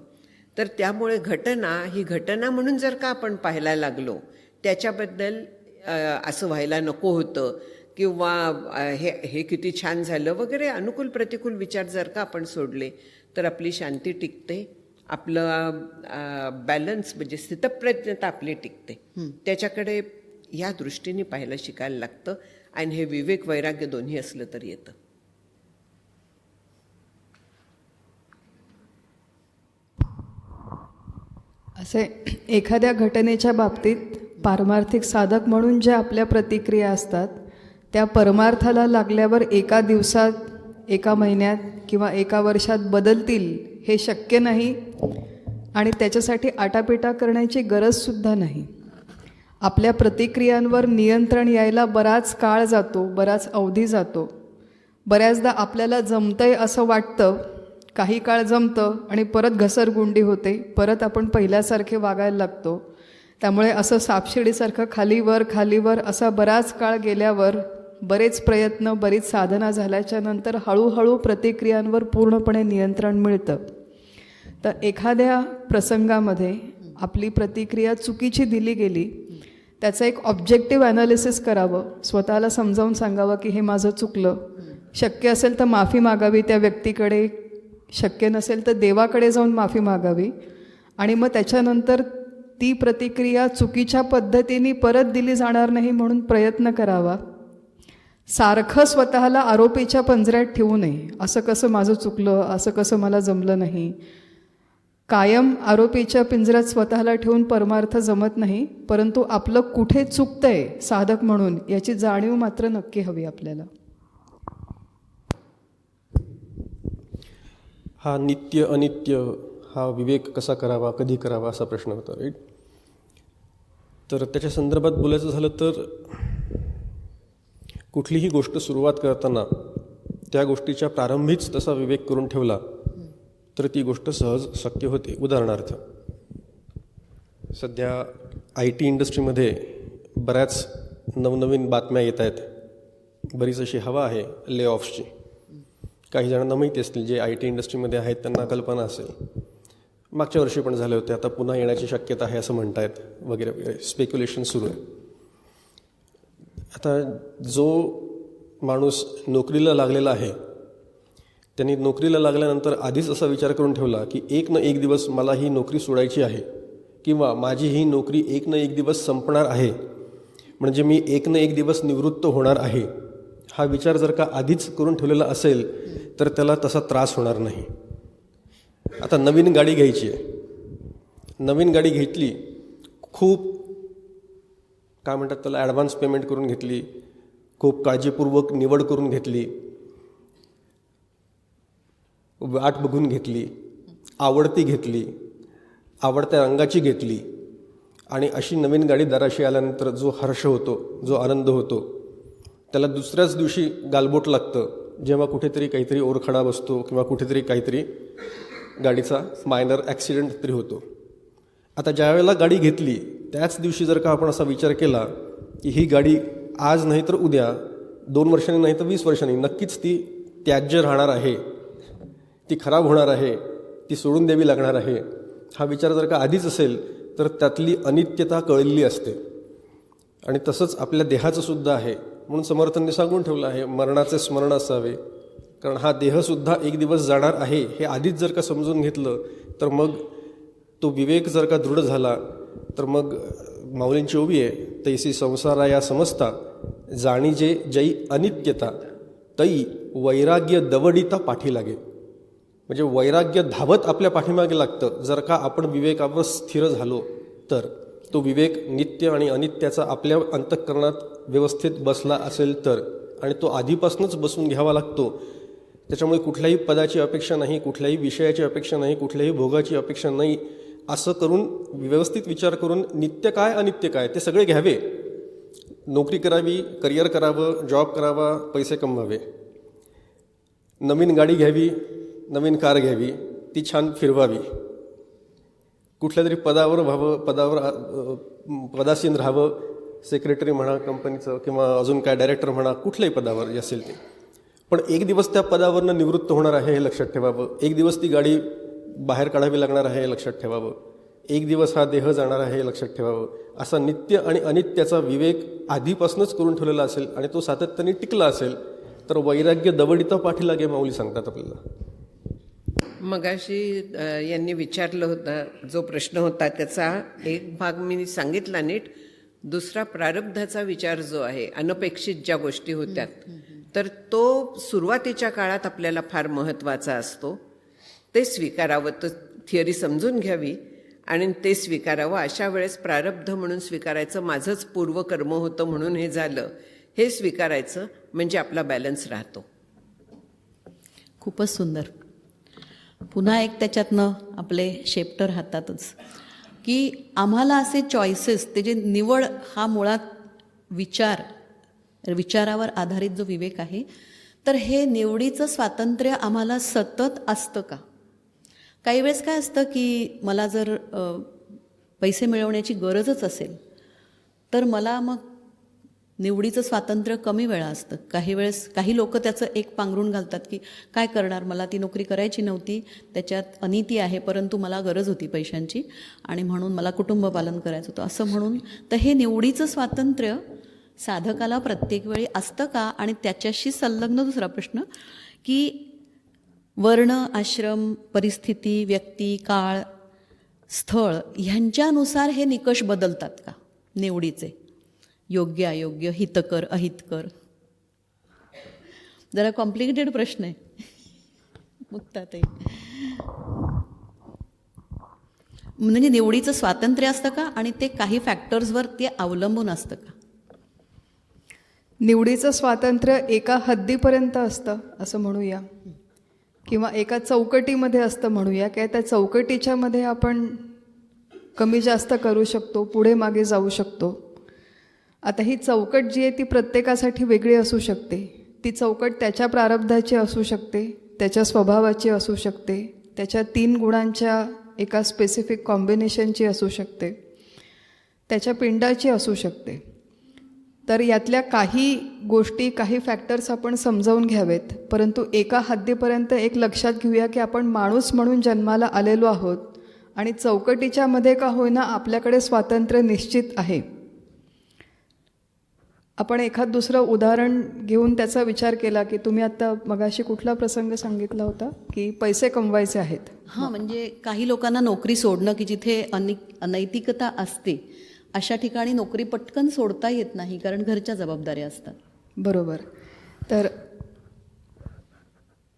तर त्यामुळे घटना ही घटना म्हणून जर का आपण पाहायला लागलो, त्याच्याबद्दल असं व्हायला नको होतं किंवा हे किती छान झालं वगैरे अनुकूल प्रतिकूल विचार जर का आपण सोडले तर आपली शांती टिकते, आपलं बॅलन्स म्हणजे स्थितप्रज्ञता आपली टिकते. त्याच्याकडे ह्या दृष्टीने पाहायला शिकायला लागतं. आणि हे विवेक वैराग्य दोन्ही असलं तर येतं. असे एखाद्या घटनेच्या बाबतीत पारमार्थिक साधक म्हणून ज्या आपल्या प्रतिक्रिया असतात त्या परमार्थाला लागल्यावर एका दिवसात, एका महिन्यात किंवा एका वर्षात बदलतील हे शक्य नाही आणि त्याच्यासाठी आटापिटा करण्याची गरजसुद्धा नाही. आपल्या प्रतिक्रियांवर नियंत्रण यायला बराच काळ जातो, बराच अवधी जातो. बऱ्याचदा आपल्याला जमतंय असं वाटतं, काही काळ जमतं आणि परत घसरगुंडी होते, परत आपण पहिल्यासारखे वागायला लागतो. त्यामुळे असं सापशिडीसारखं खालीवर असा बराच काळ गेल्यावर, बरेच प्रयत्न, बरीच साधना झाल्याच्या नंतर हळूहळू प्रतिक्रियांवर पूर्णपणे नियंत्रण मिळतं. तर एखाद्या प्रसंगामध्ये आपली प्रतिक्रिया चुकीची दिली गेली, त्याचं एक ऑब्जेक्टिव्ह ॲनालिसिस करावं, स्वतःला समजावून सांगावं की हे माझं चुकलं. शक्य असेल तर माफी मागावी त्या व्यक्तीकडे, शक्य नसेल तर देवाकडे जाऊन माफी मागावी आणि मग त्याच्यानंतर ती प्रतिक्रिया चुकीच्या पद्धतीने परत दिली जाणार नाही म्हणून प्रयत्न करावा. सारखं स्वतःला आरोपीच्या पंजऱ्यात ठेवू नये, असं कसं माझं चुकलं, असं कसं मला जमलं नाही. कायम आरोपीच्या पिंजऱ्यात स्वतःला ठेवून परमार्थ जमत नाही, परंतु आपलं कुठे चुकतंय साधक म्हणून याची जाणीव मात्र नक्की हवी आपल्याला. हा नित्य अनित्य हा विवेक कसा करावा, कधी करावा असा प्रश्न होता, राईट? तर त्याच्या संदर्भात बोलायचं झालं तर कुठलीही गोष्ट सुरुवात करताना त्या गोष्टीच्या प्रारंभीच तसा विवेक करून ठेवला तर ती गोष्ट सहज शक्य होते. उदाहरणार्थ, सध्या IT इंडस्ट्रीमध्ये बऱ्याच नवनवीन बातम्या येत आहेत, बरीच अशी हवा आहे ले ऑफ्सची. काही जणांना माहिती असतील, जे IT इंडस्ट्रीमध्ये आहेत त्यांना कल्पना असेल. मागच्या वर्षी पण झाले होते, आता पुन्हा येण्याची शक्यता आहे असं म्हणतायत वगैरे वगैरे, स्पेक्युलेशन सुरू आहे. आता जो माणूस नोकरीला लागलेला आहे त्यांनी नोकरीला लागल्यानंतर आधीच असा विचार करून ठेवला की एक ना एक दिवस मला ही नोकरी सोडायची आहे किंवा माझी ही नोकरी एक ना एक दिवस संपणार आहे, म्हणजे मी एक ना एक दिवस निवृत्त होणार आहे. हा विचार जर का आधीच करून ठेवलेला असेल तर त्याला तसा त्रास होणार नाही. आता नवीन गाडी घ्यायची आहे, नवीन गाडी घेतली, खूप काय म्हणतात त्याला ॲडव्हान्स पेमेंट करून घेतली, खूप काळजीपूर्वक निवड करून घेतली, वाट बघून घेतली, आवडती घेतली, आवडत्या रंगाची घेतली आणि अशी नवीन गाडी दाराशी आल्यानंतर जो हर्ष होतो, जो आनंद होतो, त्याला दुसऱ्याच दिवशी गालबोट लागतं जेव्हा कुठेतरी काहीतरी ओरखडा बसतो किंवा कुठेतरी काहीतरी गाडीचा मायनर ॲक्सिडेंट तरी होतो. आता ज्या वेळेला गाडी घेतली त्याच दिवशी जर का आपण असा विचार केला की ही गाडी आज नाही तर उद्या, 2 वर्षांनी नाही तर 20 वर्षांनी नक्कीच ती त्याज्य राहणार आहे, ती खराब होणार आहे, ती सोडून द्यावी लागणार आहे, हा विचार जर का आधीच असेल तर त्यातली अनित्यता कळलेली असते. आणि तसंच आपल्या देहाचं सुद्धा आहे. म्हणून समर्थांनी सांगून ठेवलं आहे मरणाचे स्मरण असावे, कारण हा देहसुद्धा एक दिवस जाणार आहे हे आधीच जर का समजून घेतलं तर मग तो विवेक जर का दृढ झाला तर मग माऊलींची ओवी आहे, तैसी संसारा या समजता जाणीजे जै अनित्यता तै वैराग्य दवडिता पाठी लागे. म्हणजे वैराग्य धावत आपल्या पाठीमागे लागतं जर का आपण विवेकावर स्थिर झालो तर. तो विवेक नित्य आणि अनित्याचा आपल्या अंतःकरणात व्यवस्थित बसला असेल तर, आणि तो आधीपासूनच बसून घ्यावा लागतो. त्याच्यामुळे कुठल्याही पदाची अपेक्षा नाही, कुठल्याही विषयाची अपेक्षा नाही, कुठल्याही भोगाची अपेक्षा नाही. असं करून व्यवस्थित विचार करून नित्य काय अनित्य काय ते सगळे घ्यावे. नोकरी करावी, करिअर करावं, जॉब करावा, पैसे कमवावे, नवीन गाडी घ्यावी, नवीन कार घ्यावी, ती छान फिरवावी, कुठल्या तरी पदावर व्हावं, पदासीन राहावं, सेक्रेटरी म्हणा कंपनीचं किंवा अजून काय डायरेक्टर म्हणा, कुठल्याही पदावर असेल ते. पण एक दिवस त्या पदावरनं निवृत्त होणार आहे हे लक्षात ठेवावं. एक दिवस ती गाडी बाहेर काढावी लागणार आहे हे लक्षात ठेवावं. एक दिवस हा देह जाणार आहे हे लक्षात ठेवावं. असा नित्य आणि अनित्याचा विवेक आधीपासूनच करून ठेवलेला असेल आणि तो सातत्याने टिकला असेल तर वैराग्य दवडिता पाठी लागे माऊली सांगतात आपल्याला. मगाशी यांनी विचारलं होतं, जो प्रश्न होता त्याचा एक भाग मी सांगितला नीट. दुसरा प्रारब्धाचा विचार जो आहे, अनपेक्षित ज्या गोष्टी होत्या, तर तो सुरुवातीच्या काळात आपल्याला फार महत्त्वाचा असतो. ते स्वीकारावं, तर थिअरी समजून घ्यावी आणि ते स्वीकारावं. अशा वेळेस प्रारब्ध म्हणून स्वीकारायचं, माझंच पूर्वकर्म होतं म्हणून हे झालं, हे स्वीकारायचं, म्हणजे आपला बॅलन्स राहतो. खूपच सुंदर. पुन्हा एक त्याच्यातनं आपले शेप्टर हातातच की आम्हाला असे चॉईसेस, ते जे निवड, हा मुळात विचारावर आधारित जो विवेक आहे, तर हे निवडीचं स्वातंत्र्य आम्हाला सतत असतं का? काही वेळेस काय असतं की मला जर पैसे मिळवण्याची गरजच असेल तर मला मग निवडीचं स्वातंत्र्य कमी वेळा असतं. काही वेळेस काही लोक त्याचं एक पांघरून घालतात की काय करणार, मला ती नोकरी करायची नव्हती, त्याच्यात अनिती आहे, परंतु मला गरज होती पैशांची आणि म्हणून मला कुटुंब पालन करायचं होतं असं म्हणून. तर हे निवडीचं स्वातंत्र्य साधकाला प्रत्येक वेळी असतं का? आणि त्याच्याशी संलग्न दुसरा प्रश्न की वर्ण, आश्रम, परिस्थिती, व्यक्ती, काळ, स्थळ ह्यांच्यानुसार हे निकष बदलतात का निवडीचे? योग्य अयोग्य, हितकर अहितकर, जरा कॉम्प्लिकेटेड प्रश्न आहे. मुक्ताताई, म्हणजे निवडीचं स्वातंत्र्य असतं का आणि ते काही फॅक्टर्सवर ते अवलंबून असतं का? निवडीचं स्वातंत्र्य एका हद्दीपर्यंत असतं असं म्हणूया, किंवा एका चौकटीमध्ये असतं म्हणूया, की त्या चौकटीच्यामध्ये आपण कमी जास्त करू शकतो, पुढे मागे जाऊ शकतो. आता ही चौकट जी आहे ती प्रत्येकासाठी वेगळी असू शकते. ती चौकट त्याच्या प्रारब्धाची असू शकते, त्याच्या स्वभावाची असू शकते, त्याच्या 3 गुणांच्या एका स्पेसिफिक कॉम्बिनेशनची असू शकते, त्याच्या पिंडाची असू शकते. तर यातल्या काही गोष्टी, काही फॅक्टर्स आपण समजावून घ्यावेत. परंतु एका हद्दीपर्यंत एक लक्षात घेऊया की आपण माणूस म्हणून जन्माला आलेलो आहोत आणि चौकटीच्या मध्ये का होईना आपल्याकडे स्वातंत्र्य निश्चित आहे. आपण एखाद दुसरं उदाहरण घेऊन त्याचा विचार केला की तुम्ही आता मगाशी कुठला प्रसंग सांगितला होता की पैसे कमवायचे आहेत. हां, म्हणजे काही लोकांना नोकरी सोडणं, की जिथे अनैतिकता असते अशा ठिकाणी नोकरी पटकन सोडता येत नाही कारण घरच्या जबाबदाऱ्या असतात. बरोबर. तर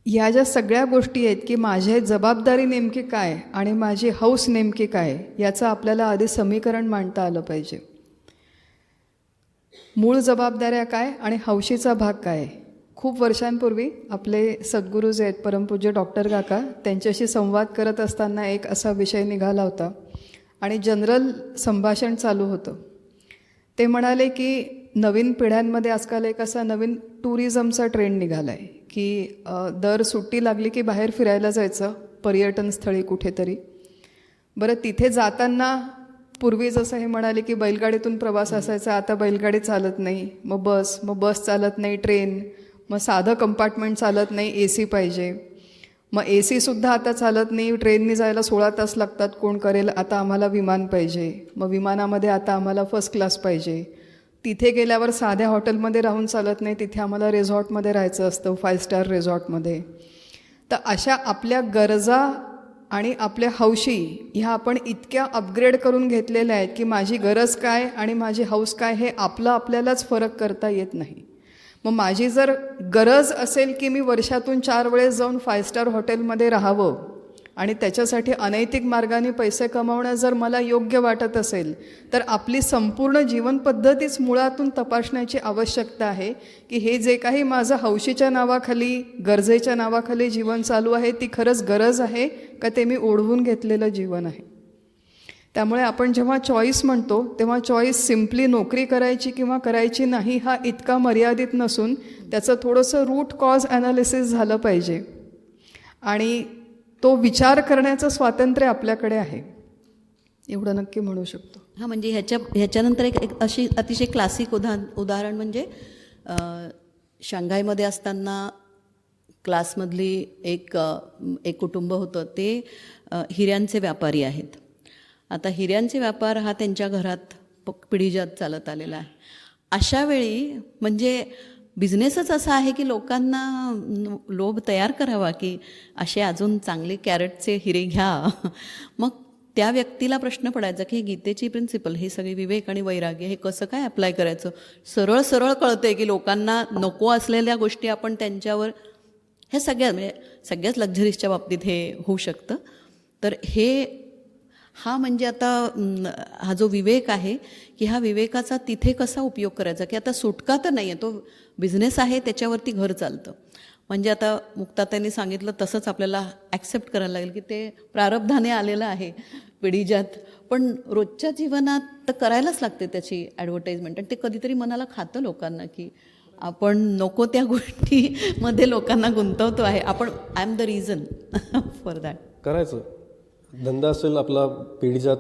ह्या ज्या सगळ्या गोष्टी आहेत की माझी जबाबदारी नेमकी काय आणि माझी हौस नेमकी काय याचं आपल्याला आधी समीकरण मांडता आलं पाहिजे. मूळ जबाबदाऱ्या काय आणि हौशीचा भाग काय. खूप वर्षांपूर्वी आपले सद्गुरू जे आहेत परमपूज्य डॉक्टर काका त्यांच्याशी संवाद करत असताना एक असा विषय निघाला होता आणि जनरल संभाषण चालू होतं. ते म्हणाले की नवीन पिढ्यांमध्ये आजकाल एक असा नवीन टुरिझमचा ट्रेंड निघाला आहे की दर सुट्टी लागली की बाहेर फिरायला जायचं पर्यटन स्थळी कुठेतरी. बरं तिथे जाताना पूर्वी जसं हे म्हणाले की बैलगाडीतून प्रवास असायचा, आता बैलगाडी चालत नाही, मग बस चालत नाही, ट्रेन, मग साधं कंपार्टमेंट चालत नाही, AC पाहिजे, मग AC सुद्धा आता चालत नाही, ट्रेननी जायला 16 तास लागतात, कोण करेल, आता आम्हाला विमान पाहिजे, मग विमानामध्ये आता आम्हाला फर्स्ट क्लास पाहिजे, तिथे गेल्यावर साध्या हॉटेलमध्ये राहून चालत नाही, तिथे आम्हाला रिसॉर्टमध्ये राहायचं असतं, 5 स्टार रिसॉर्टमध्ये. तर अशा आपल्या गरजा आणि आपल्या हौशी ह्या आपण इतक्या अपग्रेड करून घेतलेल्या आहेत की माझी गरज काय आणि माझी हौस काय हे आपल्यालाच फरक करता येत नाही. मग माझी जर गरज असेल की मी वर्षातून 4 वेळेस जाऊन 5 स्टार हॉटेलमध्ये राहावं आणि त्याच्यासाठी अनैतिक मार्गाने पैसे कमावणं जर मला योग्य वाटत असेल तर आपली संपूर्ण जीवनपद्धतीच मुळातून तपासण्याची आवश्यकता आहे की हे जे काही माझं हौशीच्या नावाखाली गरजेच्या नावाखाली जीवन चालू आहे ती खरंच गरज आहे का ते मी ओढवून घेतलेलं जीवन आहे. त्यामुळे आपण जेव्हा चॉईस म्हणतो तेव्हा चॉईस सिम्पली नोकरी करायची किंवा करायची नाही हा इतका मर्यादित नसून त्याचं थोडंसं रूट कॉज ॲनालिसिस झालं पाहिजे आणि तो विचार करण्याचं स्वातंत्र्य आपल्याकडे आहे एवढं नक्की म्हणू शकतो. हां, म्हणजे ह्याच्यानंतर एक अशी अतिशय क्लासिक उदाहरण म्हणजे शांघायमध्ये असताना क्लासमधली एक कुटुंब होतं. ते हिऱ्यांचे व्यापारी आहेत. आता हिऱ्यांचे व्यापार हा त्यांच्या घरात पिढीजात चालत आलेला आहे. अशा वेळी म्हणजे बिझनेसच असा आहे की लोकांना लोभ तयार करावा की असे अजून चांगले कॅरेटचे हिरे घ्या. मग त्या व्यक्तीला प्रश्न पडायचा की गीतेची प्रिन्सिपल हे सगळे विवेक आणि वैराग्य हे कसं काय अप्लाय करायचं. सरळ सरळ कळतंय की लोकांना नको असलेल्या गोष्टी आपण त्यांच्यावर हे म्हणजे सगळ्याच लक्झरीजच्या बाबतीत हे होऊ शकतं. तर हा म्हणजे आता हा जो विवेक आहे की हा विवेकाचा तिथे कसा उपयोग करायचा की आता सुटका तर नाही आहे, तो बिझनेस आहे, त्याच्यावरती घर चालतं. म्हणजे आता मुक्ताताईंनी सांगितलं तसंच आपल्याला ॲक्सेप्ट करायला लागेल की ते प्रारब्धाने आलेलं आहे पिढीजात. पण रोजच्या जीवनात तर करायलाच लागते त्याची ॲडव्हर्टाईजमेंट आणि ते कधीतरी मनाला खातं लोकांना की आपण नको त्या गोष्टीमध्ये लोकांना गुंतवतो आहे. आपण I am the reason for that. करायचं. धंदा असेल आपला पिढीजात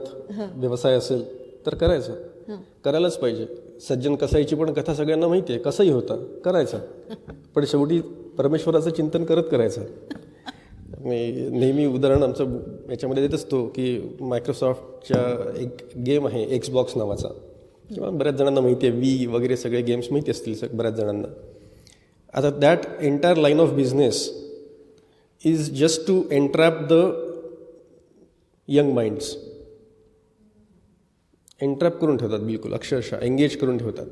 व्यवसाय असेल तर करायचं. करायलाच पाहिजे. सज्जन कसाईची पण कथा सगळ्यांना माहिती आहे. कसंही होतं करायचं, पण शेवटी परमेश्वराचं चिंतन करत करायचं. मी नेहमी उदाहरण आमचं याच्यामध्ये देत असतो की मायक्रोसॉफ्टच्या एक गेम आहे एक्सबॉक्स नावाचा, किंवा बऱ्याच जणांना माहिती आहे. वी वगैरे सगळे गेम्स माहिती असतील बऱ्याच जणांना. आता that entire line of business is just to entrap the young minds. Entrap करून ठेवतात, बिलकुल अक्षरशः एंगेज करून ठेवतात.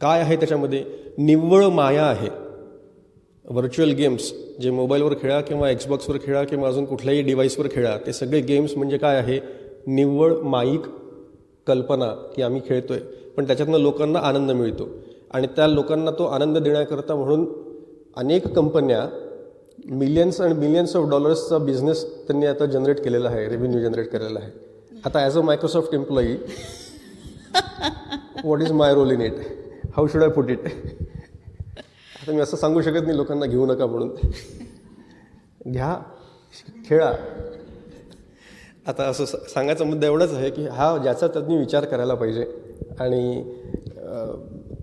काय आहे त्याच्यामध्ये? निव्वळ माया आहे. व्हर्च्युअल गेम्स जे मोबाईलवर खेळा किंवा एक्सबॉक्सवर खेळा किंवा अजून कुठल्याही डिव्हाइसवर खेळा, ते सगळे गेम्स म्हणजे काय आहे? निव्वळ माईक कल्पना की आम्ही खेळतोय, पण त्याच्यातनं लोकांना आनंद मिळतो. आणि त्या लोकांना तो आनंद देण्याकरता म्हणून अनेक कंपन्या मिलियन्स अँड मिलियन्स ऑफ डॉलर्सचा बिझनेस त्यांनी आता जनरेट केलेला आहे, रेव्हेन्यू जनरेट केलेला आहे. आता as a Microsoft employee what is my role in it? How should I put it? आता मी असं सांगू शकत नाही लोकांना घेऊ नका म्हणून. घ्या, खेळा. आता असं सांगायचा मुद्दा एवढाच आहे की हा ज्याचा त्यांनी विचार करायला पाहिजे. आणि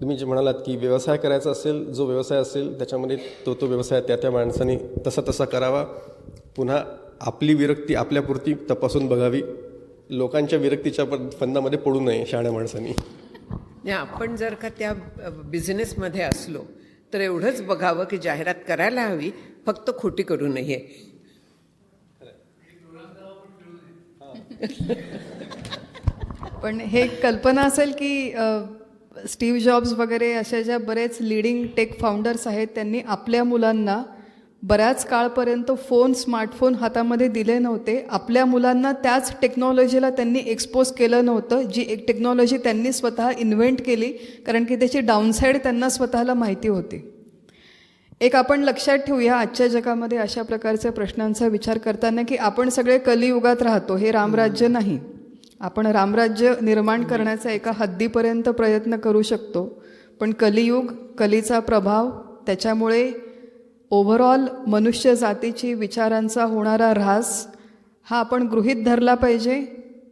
तुम्ही जे म्हणालात की व्यवसाय करायचा असेल, जो व्यवसाय असेल त्याच्यामध्ये तो व्यवसाय त्या माणसाने तसा करावा. पुन्हा आपली विरक्ती आपल्यापुरती तपासून बघावी. लोकांच्या विरक्तीच्या फंदामध्ये पडू नये शहाण्या माणसांनी. आपण जर का त्या बिझनेसमध्ये असलो तर एवढंच बघावं की जाहिरात करायला हवी, फक्त खोटी करू नये. पण हे कल्पना असेल की स्टीव्ह जॉब्स वगैरे अशा ज्या बरेच लिडिंग टेक फाउंडर्स आहेत त्यांनी आपल्या मुलांना बऱ्याच काळपर्यंत स्मार्टफोन हातामध्ये दिले नव्हते. आपल्या मुलांना त्याच टेक्नॉलॉजीला त्यांनी एक्सपोज केलं नव्हतं, जी एक टेक्नॉलॉजी त्यांनी स्वतः इन्व्हेंट केली, कारण की त्याची डाऊनसाईड त्यांना स्वतःला माहिती होती. एक आपण लक्षात ठेवूया आजच्या जगामध्ये अशा प्रकारच्या प्रश्नांचा विचार करताना की आपण सगळे कलियुगात राहतो, हे रामराज्य नाही. आपण रामराज्य निर्माण करण्याचा एका हद्दीपर्यंत प्रयत्न करू शकतो, पण कलियुग, कलीचा प्रभाव, त्याच्यामुळे ओव्हरऑल मनुष्य जातीची विचारांचा होणारा ऱ्हास हा आपण गृहीत धरला पाहिजे.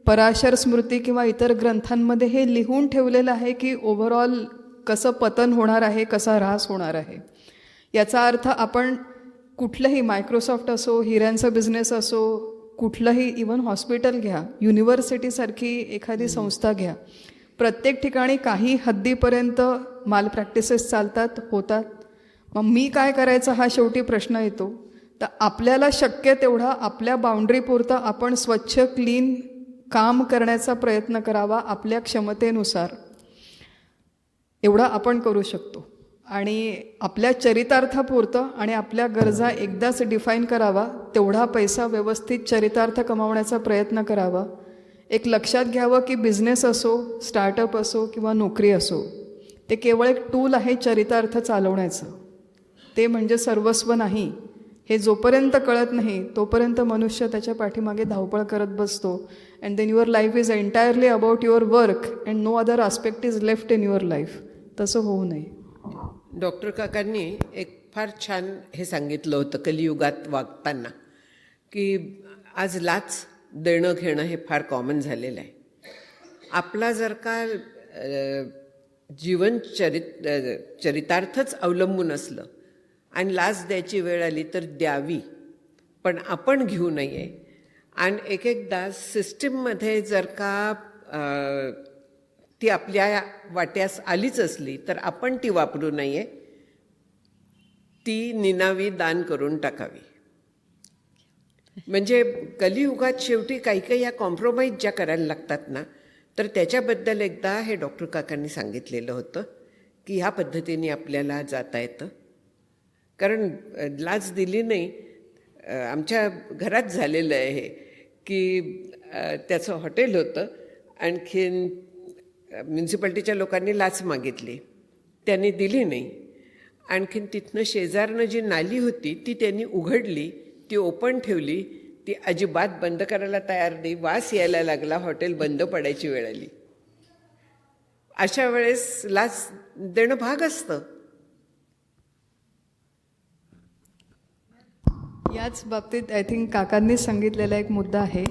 पराशर स्मृती किंवा इतर ग्रंथांमध्ये हे लिहून ठेवलेलं आहे की ओव्हरऑल कसं पतन होणार आहे, कसा ऱ्हास होणार आहे. याचा अर्थ आपण कुठलंही मायक्रोसॉफ्ट असो, हिऱ्यांचा बिझनेस असो, कुठलंही इवन हॉस्पिटल घ्या, युनिव्हर्सिटीसारखी एखादी संस्था घ्या, प्रत्येक ठिकाणी काही हद्दीपर्यंत माल प्रॅक्टिसेस चालतात, होतात. मग मी काय करायचं हा शेवटी प्रश्न येतो. तर आपल्याला शक्य तेवढा आपल्या बाउंड्रीपुरतं आपण स्वच्छ क्लीन काम करण्याचा प्रयत्न करावा आपल्या क्षमतेनुसार. एवढं आपण करू शकतो. आणि आपल्या चरितार्थापुरतं आणि आपल्या गरजा एकदाच डिफाईन करावा, तेवढा पैसा व्यवस्थित चरितार्थ कमावण्याचा प्रयत्न करावा. एक लक्षात घ्यावं की बिझनेस असो, स्टार्टअप असो किंवा नोकरी असो, ते केवळ एक टूल आहे चरितार्थ चालवण्याचं. ते म्हणजे सर्वस्व नाही. हे जोपर्यंत कळत नाही तोपर्यंत मनुष्य त्याच्या पाठीमागे धावपळ करत बसतो. And then your life is entirely about your work and no other aspect is left in your life. तसं होऊ नये. डॉक्टर काकांनी एक फार छान हे सांगितलं होतं कलियुगात वागताना, की आज लाच देणं घेणं हे फार कॉमन झालेलं आहे. आपला जर का जीवन चरितार्थच अवलंबून असलं आणि लाच द्यायची वेळ आली तर द्यावी, पण आपण घेऊ नये. आणि एक एकदा सिस्टीममध्ये जर का ती आपल्या वाट्यास आलीच असली तर आपण ती वापरू नये, ती निनावी, दान करून टाकावी. म्हणजे कलियुगात शेवटी काही काही या कॉम्प्रोमाइज ज्या करायला लागतात ना, तर त्याच्याबद्दल एकदा हे डॉक्टर काकांनी सांगितलेलं होतं की ह्या पद्धतीने आपल्याला जाता येतं. कारण लाच दिली नाही. आमच्या घरात झालेलं आहे हे की त्याचं हॉटेल होतं, आणखीन म्युन्सिपाल्टीच्या लोकांनी लाच मागितली, त्यांनी दिली नाही. आणखीन तिथनं शेजारनं जी नाली होती ती त्यांनी उघडली, ती ओपन ठेवली, ती अजिबात बंद करायला तयार नाही. वास यायला लागला, हॉटेल बंद पडायची वेळ आली. अशा वेळेस लाच देणं भाग असतं. याच बाबतीत आय थिंक काकांनी सांगितलेला एक मुद्दा आहे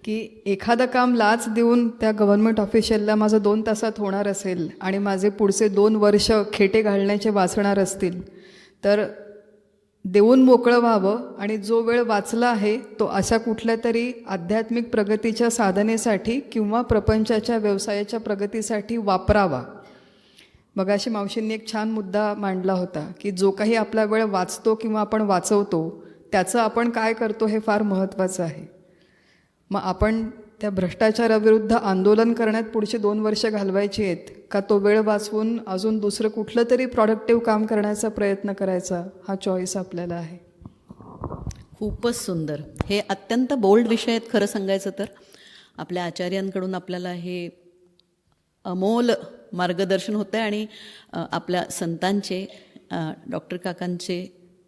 की एखादं काम लाच देऊन त्या गव्हर्नमेंट ऑफिशियलला माझं 2 तासात होणार असेल आणि माझे पुढचे 2 वर्ष खेटे घालण्याचे वाचणार असतील, तर देऊन मोकळं व्हावं आणि जो वेळ वाचला आहे तो अशा कुठल्या तरी आध्यात्मिक प्रगतीच्या साधनेसाठी किंवा प्रपंचाच्या व्यवसायाच्या प्रगतीसाठी वापरावा. मगाशी मावशींनी एक छान मुद्दा मांडला होता की जो काही आपला वेळ वाचतो किंवा आपण वाचवतो त्याचं आपण काय करतो हे फार महत्त्वाचं आहे. मग आपण त्या भ्रष्टाचाराविरुद्ध आंदोलन करण्यात पुढची 2 वर्ष घालवायची आहेत का तो वेळ वाचवून अजून दुसरं कुठलं तरी प्रॉडक्टिव्ह काम करण्याचा प्रयत्न करायचा, हा चॉईस आपल्याला आहे. खूपच सुंदर. हे अत्यंत बोल्ड विषय आहेत खरं सांगायचं तर. आपल्या आचार्यांकडून आपल्याला हे अमोल मार्गदर्शन होतं आहे आणि आपल्या संतांचे, डॉक्टर काकांचे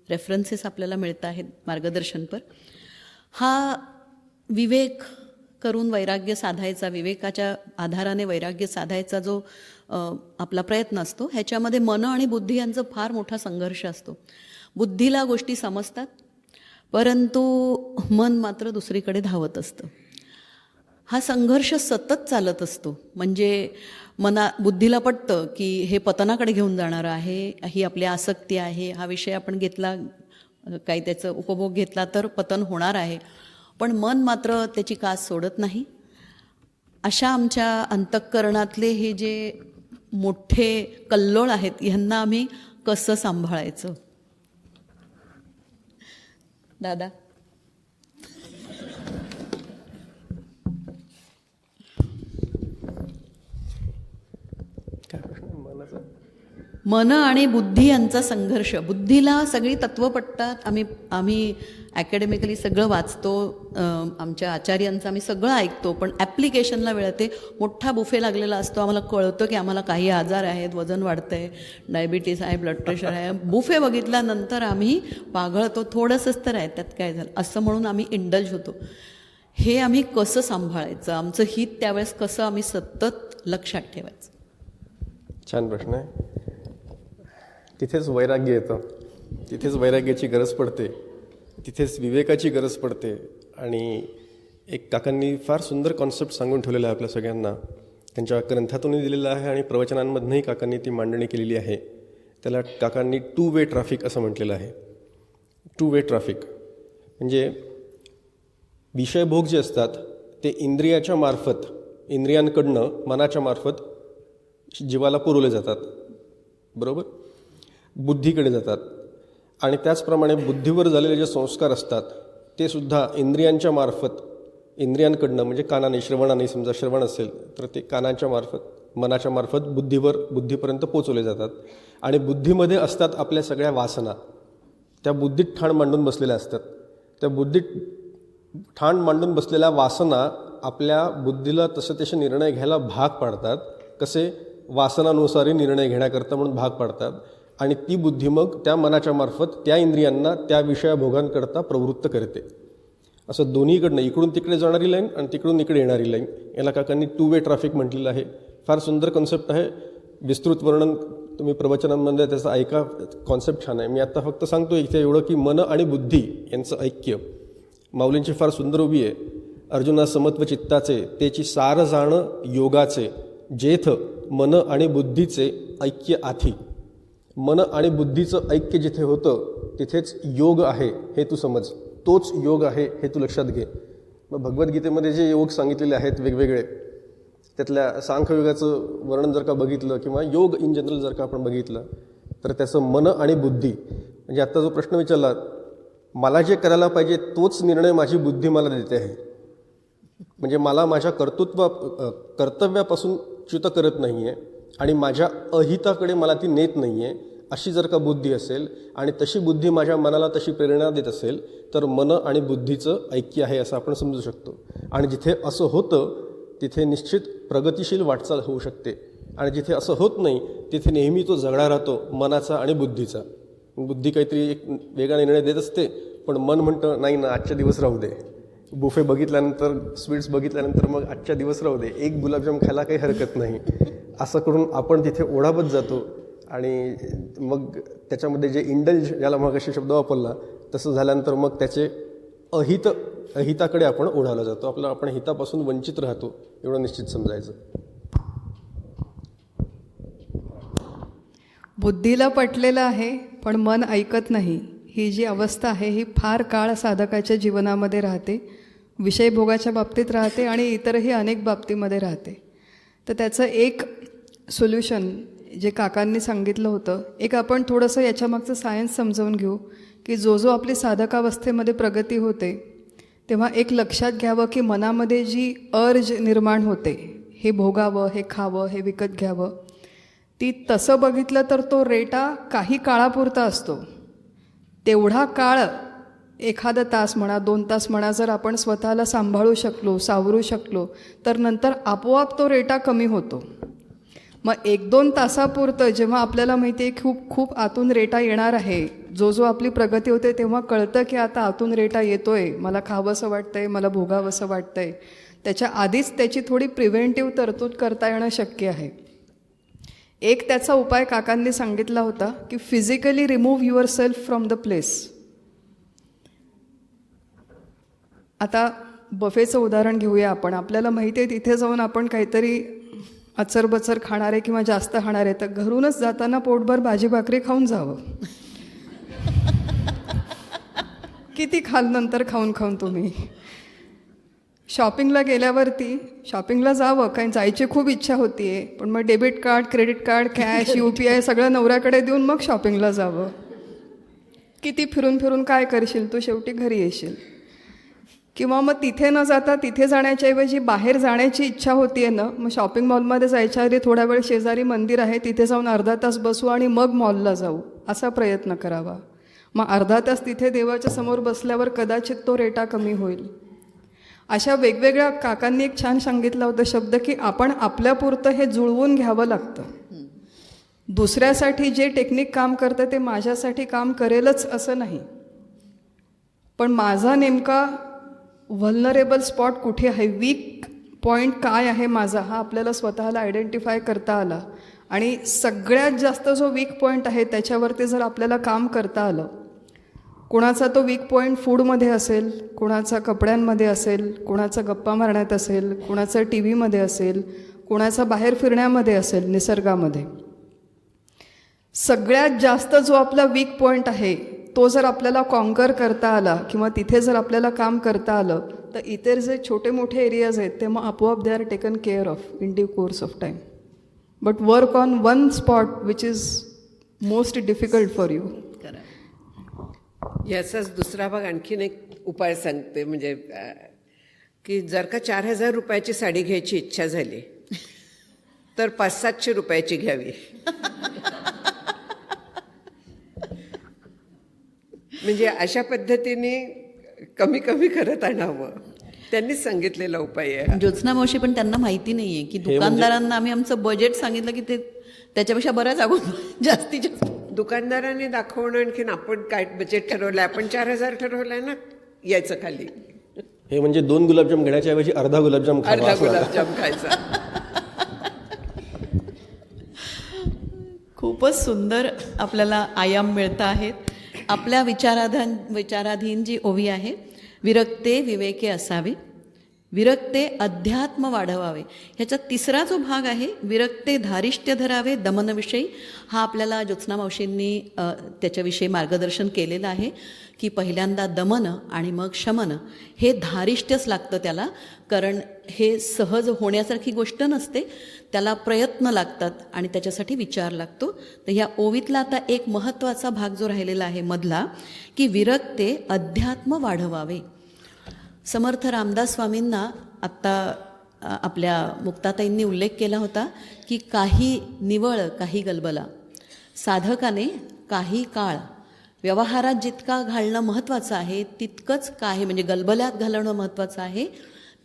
रेफरन्सेस आपल्याला मिळत आहेत मार्गदर्शनपर. हा विवेक करून वैराग्य साधायचा, विवेकाच्या आधाराने वैराग्य साधायचा जो आपला प्रयत्न असतो, ह्याच्यामध्ये मन आणि बुद्धी यांचा फार मोठा संघर्ष असतो. बुद्धीला गोष्टी समजतात, परंतु मन मात्र दुसरीकडे धावत असतं. हा संघर्ष सतत चालत असतो. म्हणजे बुद्धीला पटतं की हे पतनाकडे घेऊन जाणारं आहे, ही आपली आसक्ती आहे, हा विषय आपण घेतला, काही त्याचा उपभोग घेतला तर पतन होणार आहे, पण मन मात्र त्याची कास सोडत नाही. अशा आमच्या अंतःकरणातले हे जे मोठे कल्लोळ आहेत, ह्यांना आम्ही कसं सांभाळायचं? दादा, काय प्रश्न? मन आणि बुद्धी यांचा संघर्ष. बुद्धीला सगळी तत्त्व पटतात. आम्ही ॲकॅडमिकली सगळं वाचतो, आमच्या आचार्यांचं आम्ही सगळं ऐकतो, पण ॲप्लिकेशनला वेळ येते. मोठा बुफे लागलेला असतो, आम्हाला कळतं की आम्हाला काही आजार आहेत, वजन वाढतं आहे, डायबिटीस आहे, ब्लड प्रेशर आहे. बुफे बघितल्यानंतर आम्ही पागळतो, थोडंसंच तर आहे, त्यात काय झालं असं म्हणून आम्ही इंडल्ज होतो. हे आम्ही कसं सांभाळायचं, आमचं हित त्यावेळेस कसं आम्ही सतत लक्षात ठेवायचं. छान प्रश्न आहे. तिथेच वैराग्य येतं, तिथेच वैराग्याची गरज पडते, तिथेच विवेकाची गरज पडते. आणि एक काकांनी फार सुंदर कॉन्सेप्ट सांगून ठेवलेला आहे आपल्या सगळ्यांना. त्यांच्या ग्रंथातूनही दिलेलं आहे आणि प्रवचनांमधनंही काकांनी ती मांडणी केलेली आहे. त्याला काकांनी 2 वे ट्रॅफिक असं म्हटलेलं आहे. 2 वे ट्रॅफिक म्हणजे विषयभोग जे असतात ते इंद्रियाच्या मार्फत, इंद्रियांकडनं मनाच्या मार्फत जीवाला पुरवले जातात, बरोबर, बुद्धीकडे जातात. आणि त्याचप्रमाणे बुद्धीवर झालेले जे संस्कार असतात ते सुद्धा इंद्रियांच्या मार्फत, इंद्रियांकडनं म्हणजे कानाने, श्रवणाने, समजा श्रवण असेल तर ते कानाच्या मार्फत, मनाच्या मार्फत बुद्धीपर्यंत पोचवले जातात. आणि बुद्धीमध्ये असतात आपल्या सगळ्या वासना, त्या बुद्धीत ठाण मांडून बसलेल्या असतात. त्या बुद्धीत ठाण मांडून बसलेल्या वासना आपल्या बुद्धीला तसे निर्णय घ्यायला भाग पाडतात. कसे? वासनानुसारी निर्णय घेण्याकरता म्हणून भाग पाडतात. आणि ती बुद्धी मग त्या मनाच्या मार्फत त्या इंद्रियांना त्या विषयाभोगांकरता प्रवृत्त करते. असं दोन्हीकडनं, इकडून तिकडे जाणारी लाईन आणि तिकडून इकडे येणारी लाईन, याला काकांनी 2 वे ट्रॅफिक म्हटलेलं आहे. फार सुंदर कॉन्सेप्ट आहे. विस्तृत वर्णन तुम्ही प्रवचनांमध्ये त्याचं ऐका, कॉन्सेप्ट छान आहे. मी आत्ता फक्त सांगतो इथे एवढं की मन आणि बुद्धी यांचं ऐक्य. माऊलींची फार सुंदर उभी आहे. अर्जुना समत्व चित्ताचे तेची सार जाणं योगाचे, जेथ मन आणि बुद्धीचे ऐक्य आथी. मन आणि बुद्धीचं ऐक्य जिथे होतं तिथेच योग आहे हे तू समज, तोच योग आहे हे तू लक्षात घे. मग भगवद्गीतेमध्ये जे योग सांगितलेले आहेत वेगवेगळे, त्यातल्या सांख्ययोगाचं वर्णन जर का बघितलं किंवा योग इन जनरल जर का आपण बघितलं तर त्याचं मन आणि बुद्धी म्हणजे आत्ता जो प्रश्न विचारला, मला जे करायला पाहिजे तोच निर्णय माझी बुद्धी मला देते आहे. म्हणजे मला माझ्या कर्तव्यापासून च्युत करत नाही आहे आणि माझ्या अहिताकडे मला ती नेत नाही आहे, अशी जर का बुद्धी असेल आणि तशी बुद्धी माझ्या मनाला तशी प्रेरणा देत असेल तर मन आणि बुद्धीचं ऐक्य आहे असं आपण समजू शकतो. आणि जिथे असं होतं तिथे निश्चित प्रगतिशील वाटचाल होऊ शकते. आणि जिथे असं होत नाही तिथे नेहमी तो झगडा राहतो मनाचा आणि बुद्धीचा. बुद्धी काहीतरी एक वेगळा निर्णय देत असते, पण मन म्हणतं नाही ना, आजच्या दिवस राहू दे. बुफे बघितल्यानंतर, स्वीट्स बघितल्यानंतर मग आजच्या दिवस राहू दे, एक गुलाबजाम खायला काही हरकत नाही, असं करून आपण तिथे ओढावत जातो. आणि मग त्याच्यामध्ये जे इंडल्ज, ज्याला मग अशी शब्द वापरला, तसं झाल्यानंतर मग त्याचे अहिताकडे आपण ओढावला जातो. आपण हितापासून वंचित राहतो, एवढं निश्चित समजायचं. बुद्धीला पटलेलं आहे पण मन ऐकत नाही, ही जी अवस्था आहे ही फार काळ साधकाच्या जीवनामध्ये राहते, विषयभोगाच्या बाबतीत राहते आणि इतरही अनेक बाबतीमध्ये राहते. तर त्याचं एक सोल्युशन जे काकांनी सांगितलं होतं, एक आपण थोडंसं याच्यामागचं सायन्स समजावून घेऊ की जो आपली साधकावस्थेमध्ये प्रगती होते तेव्हा एक लक्षात घ्यावं की मनामध्ये जी अर्ज निर्माण होते, हे भोगावं, हे खावं, हे विकत घ्यावं, ती तसं बघितलं तर तो रेटा काही काळापुरता असतो. तेवढा काळ, एखादा तास म्हणा, 2 तास म्हणा, जर आपण स्वतःला सांभाळू शकलो, सावरू शकलो तर नंतर आपोआप तो रेटा कमी होतो. मग 1-2 तासापुरतं जेव्हा आपल्याला माहिती आहे खूप खूप आतून रेटा येणार आहे, जो आपली प्रगती होते तेव्हा कळतं की आता आतून रेटा येतोय, मला खावंसं वाटतंय, मला भोगावंसं वाटतंय, त्याच्या आधीच त्याची थोडी प्रिव्हेंटिव्ह तरतूद करता येणं शक्य आहे. एक त्याचा उपाय काकांनी सांगितला होता की physically remove your self from the place. आता बफेचं उदाहरण घेऊया आपण. आपल्याला माहिती आहे तिथे जाऊन आपण काहीतरी अचरबचर खाणारे किंवा जास्त खाणारे, तर घरूनच जाताना पोटभर भाजी भाकरी खाऊन जावं. किती खाल नंतर खाऊन खाऊन तुम्ही. शॉपिंगला गेल्यावरती शॉपिंगला जावं, काही जायची खूप इच्छा होती आहे, पण मग debit card, credit card, cash, UPI सगळं नवऱ्याकडे देऊन मग शॉपिंगला जावं. किती फिरून फिरून काय करशील तू, शेवटी घरी येशील. किंवा मग तिथे न जाता तिथे जाण्याच्या ऐवजी बाहेर जाण्याची इच्छा होतीये ना, मग शॉपिंग मॉलमध्ये जायच्या आधी थोडा वेळ शेजारी मंदिर आहे तिथे जाऊन अर्धा तास बसू आणि मग मॉलला जाऊ, असा प्रयत्न करावा. मग अर्धा तास तिथे देवाच्या समोर बसल्यावर कदाचित तो रेटा कमी होईल. अशा वेगवेगळ्या काकांनी एक छान सांगितला होता शब्द, की आपण आपल्यापुरतं हे जुळवून घ्यावं लागतं. दुसऱ्यासाठी जे टेक्निक काम करतं ते माझ्यासाठी काम करेलच असं नाही, पण माझा नेमका व्हल्नरेबल स्पॉट कुठे आहे, वीक पॉईंट काय आहे माझा, हा आपल्याला स्वतःला आयडेंटिफाय करता आला आणि सगळ्यात जास्त जो वीक पॉईंट आहे त्याच्यावरती जर आपल्याला काम करता आलं, कुणाचा तो वीक पॉईंट फूडमध्ये असेल, कुणाचा कपड्यांमध्ये असेल, कुणाचा गप्पा मारण्यात असेल, कुणाचा टी व्हीमध्ये असेल, कुणाचा बाहेर फिरण्यामध्ये असेल, निसर्गामध्ये, सगळ्यात जास्त जो आपला वीक पॉईंट आहे तो जर आपल्याला कॉन्कर करता आला किंवा तिथे जर आपल्याला काम करता आलं, तर इतर जे छोटे मोठे एरियाज आहेत ते मग आपोआप they are taken care of in due course of time. But work on one spot which is most difficult for you. याचाच दुसरा भाग आणखीन एक उपाय सांगते, म्हणजे की जर का 4,000 रुपयाची साडी घ्यायची इच्छा झाली तर 500-700 रुपयाची घ्यावी. म्हणजे अशा पद्धतीने कमी कमी करत आणावं. त्यांनीच सांगितलेला उपाय आहे. ज्योत्स्ना मावशी, पण त्यांना माहिती नाहीये की दुकानदारांना आम्ही आमचं बजेट सांगितलं की ते त्याच्यापेक्षा बऱ्याच अगोदर जास्तीत जास्त दुकानदारांनी दाखवणं, आणखीन आपण काय बजेट ठरवलं, आपण 4,000 ठरवलंय ना, यायचं खाली. हे म्हणजे 2 गुलाबजाम घेण्याच्या ऐवजी अर्धा गुलाबजाम खावा अर्धा असं झालं. गुलाबजाम खायचा. खूपच सुंदर आपल्याला आयाम मिळत आहेत. आपल्या विचाराधीन जी ओवी आहे, विरक्ते विवेके असावे, विरक्ते अध्यात्म वाढवावे. ह्याचा तिसरा जो भाग आहे, विरक्ते धारिष्ट्य धरावे दमनविषयी, हा आपल्याला ज्योत्स्ना मावशींनी त्याच्याविषयी मार्गदर्शन केलेलं आहे की पहिल्यांदा दमन आणि मग शमन, हे धारिष्ट्यच लागतं त्याला, कारण हे सहज होण्यासारखी गोष्ट नसते, त्याला प्रयत्न लागतात आणि त्याच्यासाठी विचार लागतो. तर ह्या ओवीतला आता एक महत्त्वाचा भाग जो राहिलेला आहे मधला, की विरक्ते अध्यात्म वाढवावे. समर्थ रामदास स्वामींना आत्ता आपल्या मुक्ताताईंनी उल्लेख केला होता की काही निवळ काही गलबला, साधकाने काही काळ व्यवहारात जितका घालणं महत्त्वाचं आहे तितकंच काही म्हणजे गलबल्यात घालवणं महत्त्वाचं आहे,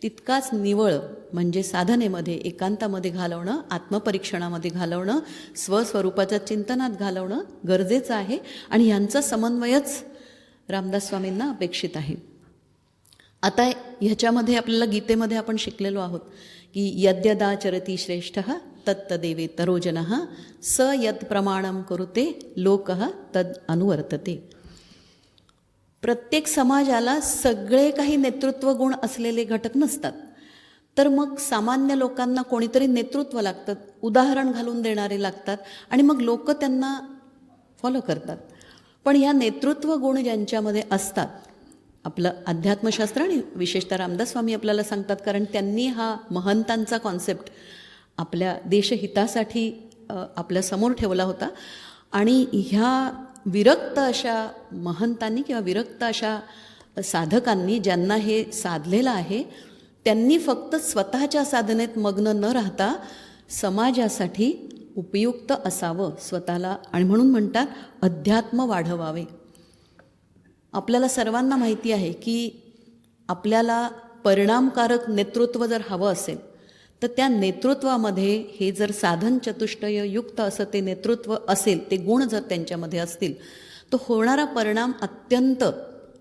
तितकाच निवळ म्हणजे साधनेमध्ये एकांतामध्ये घालवणं, आत्मपरीक्षणामध्ये घालवणं, स्वस्वरूपाच्या चिंतनात घालवणं गरजेचं आहे. आणि ह्यांचा समन्वयच रामदास स्वामींना अपेक्षित आहे. आता ह्याच्यामध्ये आपल्याला गीतेमध्ये आपण शिकलेलो आहोत की यद्यदाचरती श्रेष्ठः तत्तदेवे तरोजनः स यत् प्रमाणं कुरुते लोकः तद अनुवर्तते. प्रत्येक समाजाला सगळे काही नेतृत्व गुण असलेले घटक नसतात, तर मग सामान्य लोकांना कोणीतरी नेतृत्व लागतं, उदाहरण घालून देणारे लागतात आणि मग लोक त्यांना फॉलो करतात. पण ह्या नेतृत्व गुण ज्यांच्यामध्ये असतात, आपलं अध्यात्मशास्त्र आणि विशेषतः रामदास स्वामी आपल्याला सांगतात, कारण त्यांनी हा महंतांचा कॉन्सेप्ट आपल्या देशहितासाठी आपल्यासमोर ठेवला होता. आणि ह्या विरक्त अशा महंतांनी किंवा विरक्त अशा साधकांनी ज्यांना हे साधलेलं आहे, त्यांनी फक्त स्वतःच्या साधनेत मग्न न राहता समाजासाठी उपयुक्त असावं स्वतःला, आणि म्हणून म्हणतात अध्यात्म वाढवावे. आपल्याला सर्वांना माहिती आहे की आपल्याला परिणामकारक नेतृत्व जर हवं असेल तर त्या नेतृत्वामध्ये हे जर साधन चतुष्टय युक्त असं ते नेतृत्व असेल, ते गुण जर त्यांच्यामध्ये असतील, तो होणारा परिणाम अत्यंत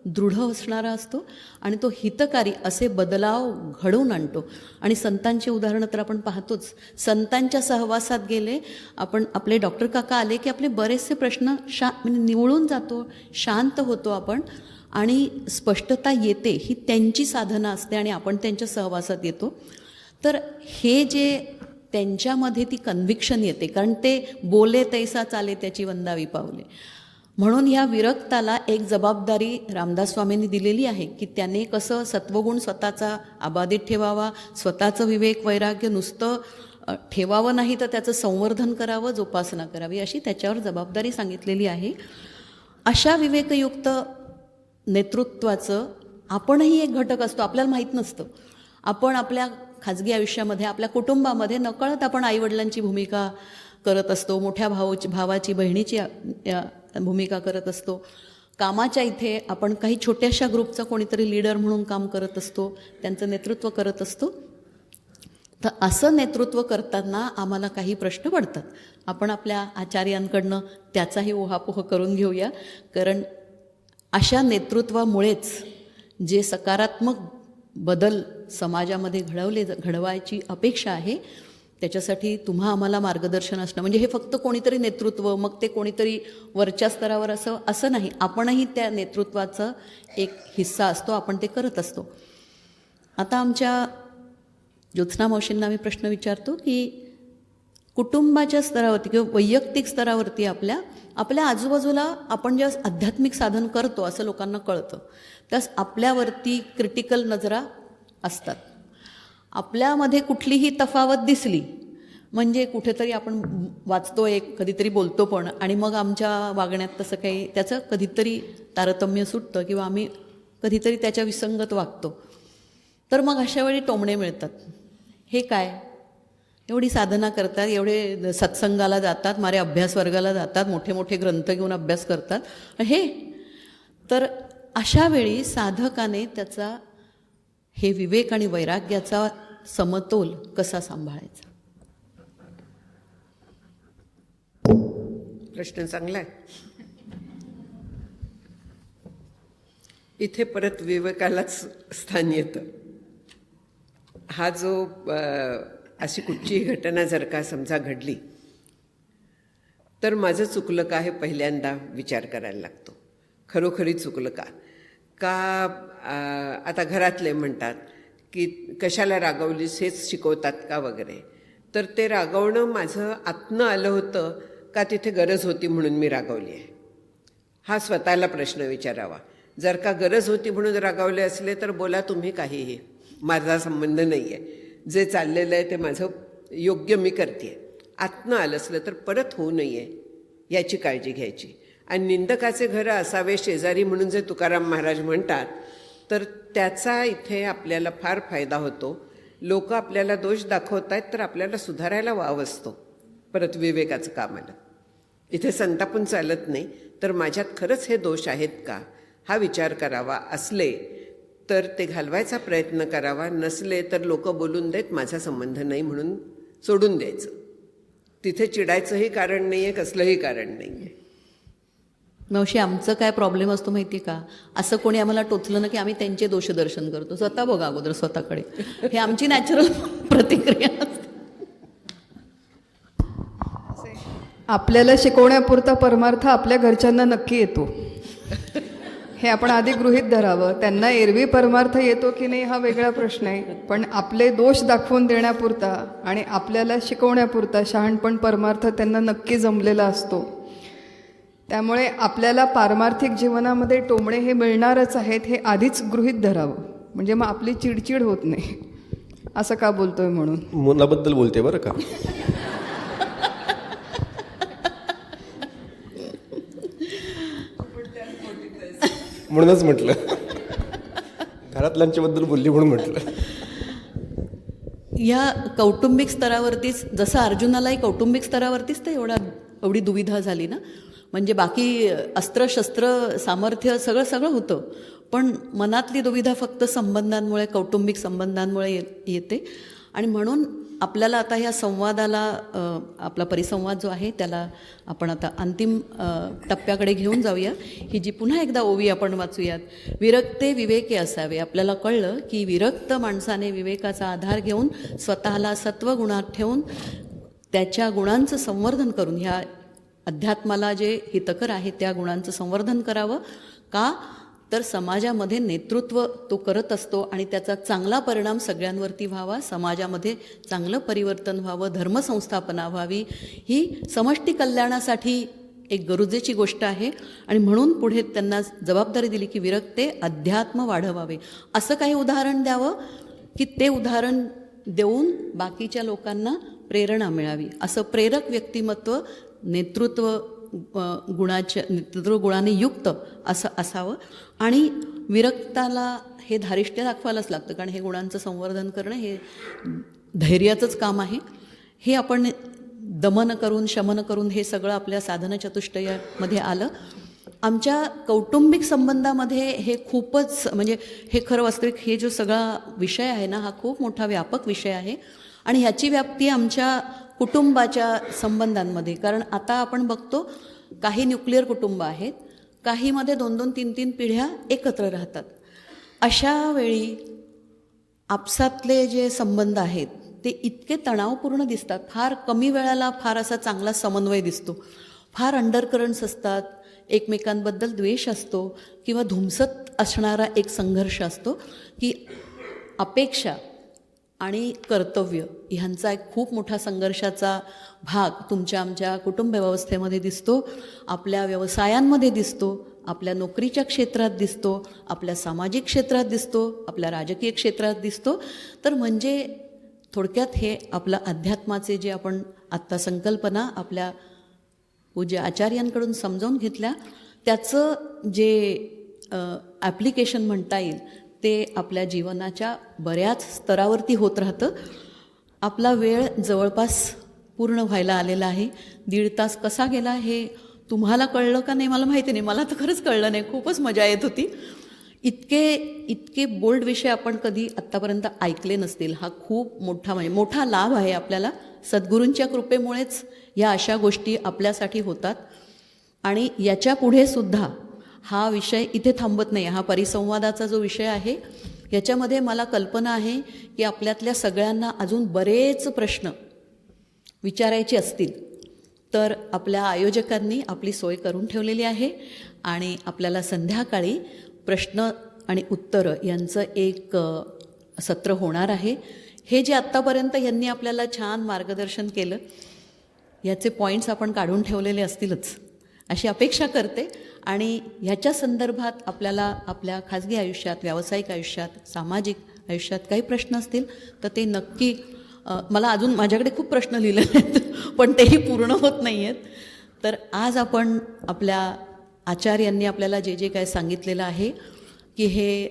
दृढ असणारा असतो आणि तो हितकारी असे बदलाव घडवून आणतो. आणि संतांची उदाहरणं तर आपण पाहतोच. संतांच्या सहवासात गेले आपण, आपले डॉक्टर काका आले की आपले बरेचसे प्रश्न म्हणजे निवळून जातो, शांत होतो आपण आणि स्पष्टता येते. ही त्यांची साधना असते आणि आपण त्यांच्या सहवासात येतो. तर हे जे त्यांच्यामध्ये ती कन्व्हिक्शन येते, कारण ते बोले तैसा चाले त्याची वंदावी पावले. म्हणून ह्या विरक्ताला एक जबाबदारी रामदास स्वामींनी दिलेली आहे की त्याने कसं सत्वगुण स्वतःचा अबाधित ठेवावा, स्वतःचं विवेक वैराग्य नुसतं ठेवावं नाही तर त्याचं संवर्धन करावं, जोपासना करावी, अशी त्याच्यावर जबाबदारी सांगितलेली आहे. अशा विवेकयुक्त नेतृत्वाचं आपणही एक घटक असतो, आपल्याला माहीत नसतं. आपण आपल्या खाजगी आयुष्यामध्ये, आपल्या कुटुंबामध्ये नकळत आपण आईवडिलांची भूमिका करत असतो, मोठ्या भावाची बहिणीची भूमिका करत असतो. कामाच्या इथे आपण काही छोट्याशा ग्रुपचा कोणीतरी लीडर म्हणून काम करत असतो, त्यांचं नेतृत्व करत असतो. तर असं नेतृत्व करताना आम्हाला काही प्रश्न पडतात. आपण आपल्या आचार्यांकडनं त्याचाही ओहापोह करून घेऊया, कारण अशा नेतृत्वामुळेच जे सकारात्मक बदल समाजामध्ये घडवायची अपेक्षा आहे, त्याच्यासाठी तुम्हा आम्हाला मार्गदर्शन असणं, म्हणजे हे फक्त कोणीतरी नेतृत्व, मग ते कोणीतरी वरच्या स्तरावर असं नाही. आपणही त्या नेतृत्वाचा एक हिस्सा असतो, आपण ते करत असतो. आता आमच्या ज्योत्स्ना मावशींना मी प्रश्न विचारतो की कुटुंबाच्या स्तरावरती किंवा वैयक्तिक स्तरावरती आपल्या आजूबाजूला आपण जेव्हा आध्यात्मिक साधन करतो असं लोकांना कळतं, त्यास आपल्यावरती क्रिटिकल नजरा असतात. आपल्यामध्ये कुठलीही तफावत दिसली म्हणजे कुठेतरी आपण वाचतो, एक कधीतरी बोलतो पण, आणि मग आमच्या वागण्यात तसं काही त्याचं कधीतरी तारतम्य सुटतं किंवा आम्ही कधीतरी त्याच्या विसंगत वागतो. तर मग अशा वेळी टोमणे मिळतात. हे काय, एवढी साधना करतात, एवढे सत्संगाला जातात, मारे अभ्यास वर्गाला जातात, मोठे मोठे ग्रंथ घेऊन अभ्यास करतात, हे तर अशा वेळी साधकाने त्याचा हे विवेक आणि वैराग्याचा समतोल कसा सांभाळायचा? प्रश्न चांगला आहे. इथे परत विवेकालाच स्थान येतं. हा जो अशी कुठचीही घटना जर का समजा घडली तर माझं चुकलं का हे पहिल्यांदा विचार करायला लागतो. खरोखरी चुकलं का आता घरातले म्हणतात की कशाला रागवलीस, हेच शिकवतात का वगैरे. तर ते रागवणं माझं आतनं आलं होतं का तिथे गरज होती म्हणून मी रागवली आहे, हा स्वतःला प्रश्न विचारावा. जर का गरज होती म्हणून रागावले असले तर बोला तुम्ही काहीही, माझा संबंध नाही आहे, जे चाललेलं आहे ते माझं योग्य मी करते. आतनं आलं असलं तर परत होऊ नये याची काळजी घ्यायची. आणि निंदकाचे घरं असावे शेजारी म्हणून जे तुकाराम महाराज म्हणतात, तर त्याचा इथे आपल्याला फार फायदा होतो. लोक आपल्याला दोष दाखवत आहेत तर आपल्याला सुधारायला वाव असतो. परत विवेकाचं काम आलं. इथे संतापून चालत नाही, तर माझ्यात खरंच हे दोष आहेत का हा विचार करावा. असले तर ते घालवायचा प्रयत्न करावा, नसले तर लोक बोलून देत, माझा संबंध नाही म्हणून सोडून द्यायचं. तिथे चिडायचंही कारण नाही आहे, कसलंही कारण नाही आहे. मावशी, आमचं काय प्रॉब्लेम असतो माहिती आहे का, असं कोणी आम्हाला टोचलं ना की आम्ही त्यांचे दोषदर्शन करतो. स्वतः बघा अगोदर स्वतःकडे, हे आमची नॅचरल प्रतिक्रिया असते. आपल्याला शिकवण्यापुरता परमार्थ आपल्या घरच्यांना नक्की येतो, हे आपण आधी गृहीत धरावं. त्यांना एरवी परमार्थ येतो की नाही हा वेगळा प्रश्न आहे, पण आपले दोष दाखवून देण्यापुरता आणि आपल्याला शिकवण्यापुरता शहाणपण परमार्थ त्यांना नक्की जमलेला असतो. त्यामुळे आपल्याला पारमार्थिक जीवनामध्ये टोमणे हे मिळणारच आहेत हे आधीच गृहीत धरावं, म्हणजे मग आपली चिडचिड होत नाही. असं का बोलतोय म्हणून मुलाबद्दल बोलते बरं का. म्हणूनच म्हटलं, घरातल्यांच्याबद्दल बोलली म्हणून म्हटलं. या कौटुंबिक स्तरावरतीच, जसं अर्जुनालाही कौटुंबिक स्तरावरतीच तर एवढी दुविधा झाली ना. म्हणजे बाकी अस्त्र शस्त्र सामर्थ्य सगळं होतं, पण मनातली दुविधा फक्त संबंधांमुळे, कौटुंबिक संबंधांमुळे येते. आणि म्हणून आपल्याला आता ह्या संवादाला, आपला परिसंवाद जो आहे त्याला आपण आता अंतिम टप्प्याकडे घेऊन जाऊया. ही जी पुन्हा एकदा ओवी आपण वाचूयात. विरक्ते विवेके असावे. आपल्याला कळलं की विरक्त माणसाने विवेकाचा आधार घेऊन स्वतःला सत्वगुणात ठेवून त्याच्या गुणांचं संवर्धन करून, ह्या अध्यात्माला जे हितकर आहे त्या गुणांचं संवर्धन करावं. का तर समाजामध्ये नेतृत्व तो करत असतो आणि त्याचा चांगला परिणाम सगळ्यांवरती व्हावा, समाजामध्ये चांगलं परिवर्तन व्हावं, धर्मसंस्थापना व्हावी, ही समष्टी कल्याणासाठी एक गरजेची गोष्ट आहे. आणि म्हणून पुढे त्यांना जबाबदारी दिली की विरक्ते अध्यात्म वाढवावे. असं काही उदाहरण द्यावं की ते उदाहरण देऊन बाकीच्या लोकांना प्रेरणा मिळावी. असं प्रेरक व्यक्तिमत्व नेतृत्व गुणाने युक्त असं असावं. आणि विरक्ताला हे धारिष्ट्य दाखवायलाच लागतं, कारण हे गुणांचं संवर्धन करणं हे धैर्याचंच काम आहे. हे आपण दमन करून शमन करून हे सगळं आपल्या साधन चतुष्टयामध्ये आलं. आमच्या कौटुंबिक संबंधामध्ये हे खूपच म्हणजे हे खरं वास्तविक हे जो सगळा विषय आहे ना, हा खूप मोठा व्यापक विषय आहे आणि ह्याची व्याप्ती आमच्या कुटुंबाच्या संबंधांमध्ये, कारण आता आपण बघतो काही न्यूक्लिअर कुटुंब आहेत, काहीमध्ये 2-2, 3-3 पिढ्या एकत्र राहतात. अशा वेळी आपसातले जे संबंध आहेत ते इतके तणावपूर्ण दिसतात. फार कमी वेळाला फार असा चांगला समन्वय दिसतो, फार अंडरकरंट्स असतात, एकमेकांबद्दल द्वेष असतो किंवा धुमसत असणारा एक संघर्ष असतो की अपेक्षा आणि कर्तव्य ह्यांचा एक खूप मोठा संघर्षाचा भाग तुमच्या आमच्या कुटुंब व्यवस्थेमध्ये दिसतो, आपल्या व्यवसायांमध्ये दिसतो, आपल्या नोकरीच्या क्षेत्रात दिसतो, आपल्या सामाजिक क्षेत्रात दिसतो, आपल्या राजकीय क्षेत्रात दिसतो. तर म्हणजे थोडक्यात हे आपलं अध्यात्माचे जे आपण आत्ता संकल्पना आपल्या पूज्य आचार्यांकडून समजावून घेतल्या, त्याचं जे ॲप्लिकेशन म्हणता येईल ते आपल्या जीवनाच्या बऱ्याच स्तरावरती होत राहतं. आपला वेळ जवळपास पूर्ण व्हायला आलेला आहे. 1.5 तास कसा गेला हे तुम्हाला कळलं का नाही मला माहिती नाही, मला तर खरंच कळलं नाही. खूपच मजा येत होती. इतके बोल्ड विषय आपण कधी आत्तापर्यंत ऐकले नसतील. हा खूप मोठा म्हणजे मोठा लाभ आहे आपल्याला. सद्गुरूंच्या कृपेमुळेच या अशा गोष्टी आपल्यासाठी होतात आणि याच्या पुढे सुद्धा हा विषय इथे थांबत नाही. हा परिसंवादाचा जो विषय आहे याच्यामध्ये मला कल्पना आहे की आपल्यातल्या सगळ्यांना अजून बरेच प्रश्न विचारायचे असतील तर आपल्या आयोजकांनी आपली सोय करून ठेवलेली आहे आणि आपल्याला संध्याकाळी प्रश्न आणि उत्तरं यांचं एक सत्र होणार आहे. हे जे आत्तापर्यंत यांनी आपल्याला छान मार्गदर्शन केलं याचे पॉईंट्स आपण काढून ठेवलेले असतीलच अशी अपेक्षा करते आणि ह्याच्या संदर्भात आपल्याला आपल्या खाजगी आयुष्यात, व्यावसायिक आयुष्यात, सामाजिक आयुष्यात काही प्रश्न असतील तर ते नक्की मला अजून माझ्याकडे खूप प्रश्न लिहिलेले आहेत पण तेही पूर्ण होत नाही आहेत. तर आज आपण आपल्या आचार्यांनी आपल्याला जे जे काय सांगितलेलं आहे की हे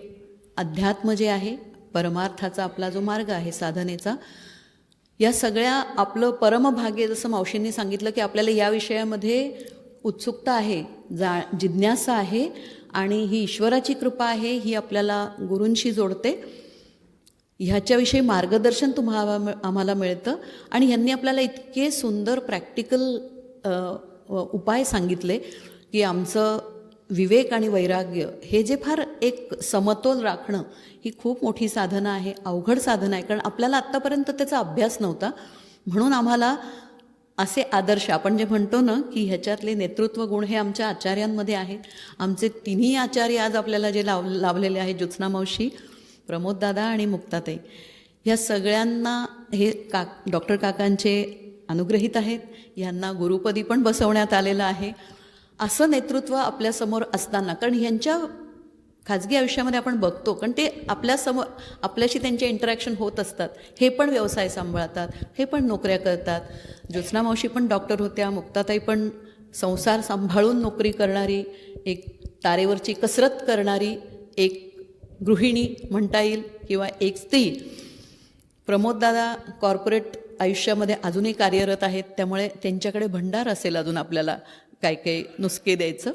अध्यात्म जे आहे, परमार्थाचा आपला जो मार्ग आहे साधनेचा, या सगळ्या आपलं परमभाग्य, जसं मावशींनी सांगितलं की आपल्याला या विषयामध्ये उत्सुकता आहे, जिज्ञासा आहे आणि ही ईश्वराची कृपा आहे, ही आपल्याला गुरूंशी जोडते. ह्याच्याविषयी मार्गदर्शन आम्हाला मिळतं आणि ह्यांनी आपल्याला इतके सुंदर प्रॅक्टिकल उपाय सांगितले की आमचं विवेक आणि वैराग्य हे जे फार एक समतोल राखणं ही खूप मोठी साधना आहे, अवघड साधना आहे, कारण आपल्याला आत्तापर्यंत त्याचा अभ्यास नव्हता. म्हणून आम्हाला असे आदर्श आपण जे म्हणतो ना की ह्याच्यातले नेतृत्व गुण हे आमच्या आचार्यांमध्ये आहेत. आमचे तिन्ही आचार्य आज आपल्याला जे लाभलेले आहेत, ज्योत्स्ना मावशी, प्रमोददादा आणि मुक्ताताई, ह्या सगळ्यांना हे डॉक्टर काकांचे अनुग्रहित आहेत. यांना गुरुपदी पण बसवण्यात आलेलं आहे. असं नेतृत्व आपल्यासमोर असताना, कारण ह्यांच्या खाजगी आयुष्यामध्ये आपण बघतो, कारण ते आपल्याशी त्यांचे इंटरॅक्शन होत असतात. हे पण व्यवसाय सांभाळतात, हे पण नोकऱ्या करतात. ज्योत्स्ना मावशी पण डॉक्टर होत्या, मुक्ताताई पण संसार सांभाळून नोकरी करणारी, एक तारेवरची कसरत करणारी एक गृहिणी म्हणता येईल किंवा एक स्त्री. प्रमोददादा कॉर्पोरेट आयुष्यामध्ये अजूनही कार्यरत आहेत, त्यामुळे त्यांच्याकडे भंडार असेल अजून आपल्याला काही काही नुसके द्यायचं.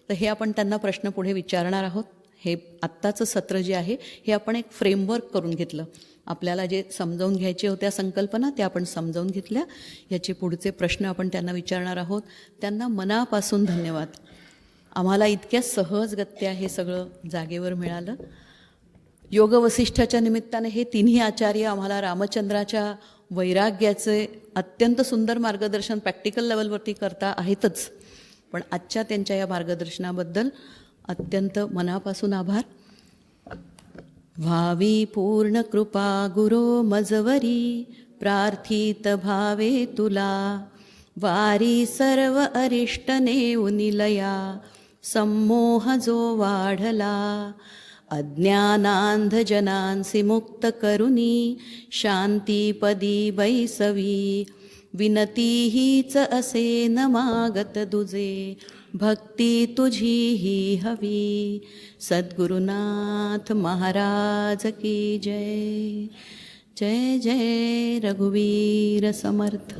तर हे आपण त्यांना प्रश्न पुढे विचारणार आहोत. हे आत्ताचं सत्र जे आहे हे आपण एक फ्रेमवर्क करून घेतलं. आपल्याला जे समजावून घ्यायचे होत्या संकल्पना त्या आपण समजावून घेतल्या. याचे पुढचे प्रश्न आपण त्यांना विचारणार आहोत. त्यांना मनापासून धन्यवाद. आम्हाला इतक्या सहजगत्या हे सगळं जागेवर मिळालं. योग वसिष्ठाच्या निमित्ताने हे तिन्ही आचार्य आम्हाला रामचंद्राच्या वैराग्याचे अत्यंत सुंदर मार्गदर्शन प्रॅक्टिकल लेवलवरती करता आहेतच, पण आजच्या त्यांच्या या मार्गदर्शनाबद्दल अत्यंत मनापासून आभार. व्हावी पूर्ण कृपा गुरो मजवरी, प्रार्थित भावे तुला, वारी सर्व अरिष्ट नेऊन निलया, संमोह जो वाढला, अज्ञानांध जनांसी मुक्त करुनी, शांतीपदी बैसवी, विनती हीच असे न मागत दुजे, भक्ती तुझी ही हवी. सद्गुरुनाथ महाराज की जय. जय जय रघुवीर समर्थ.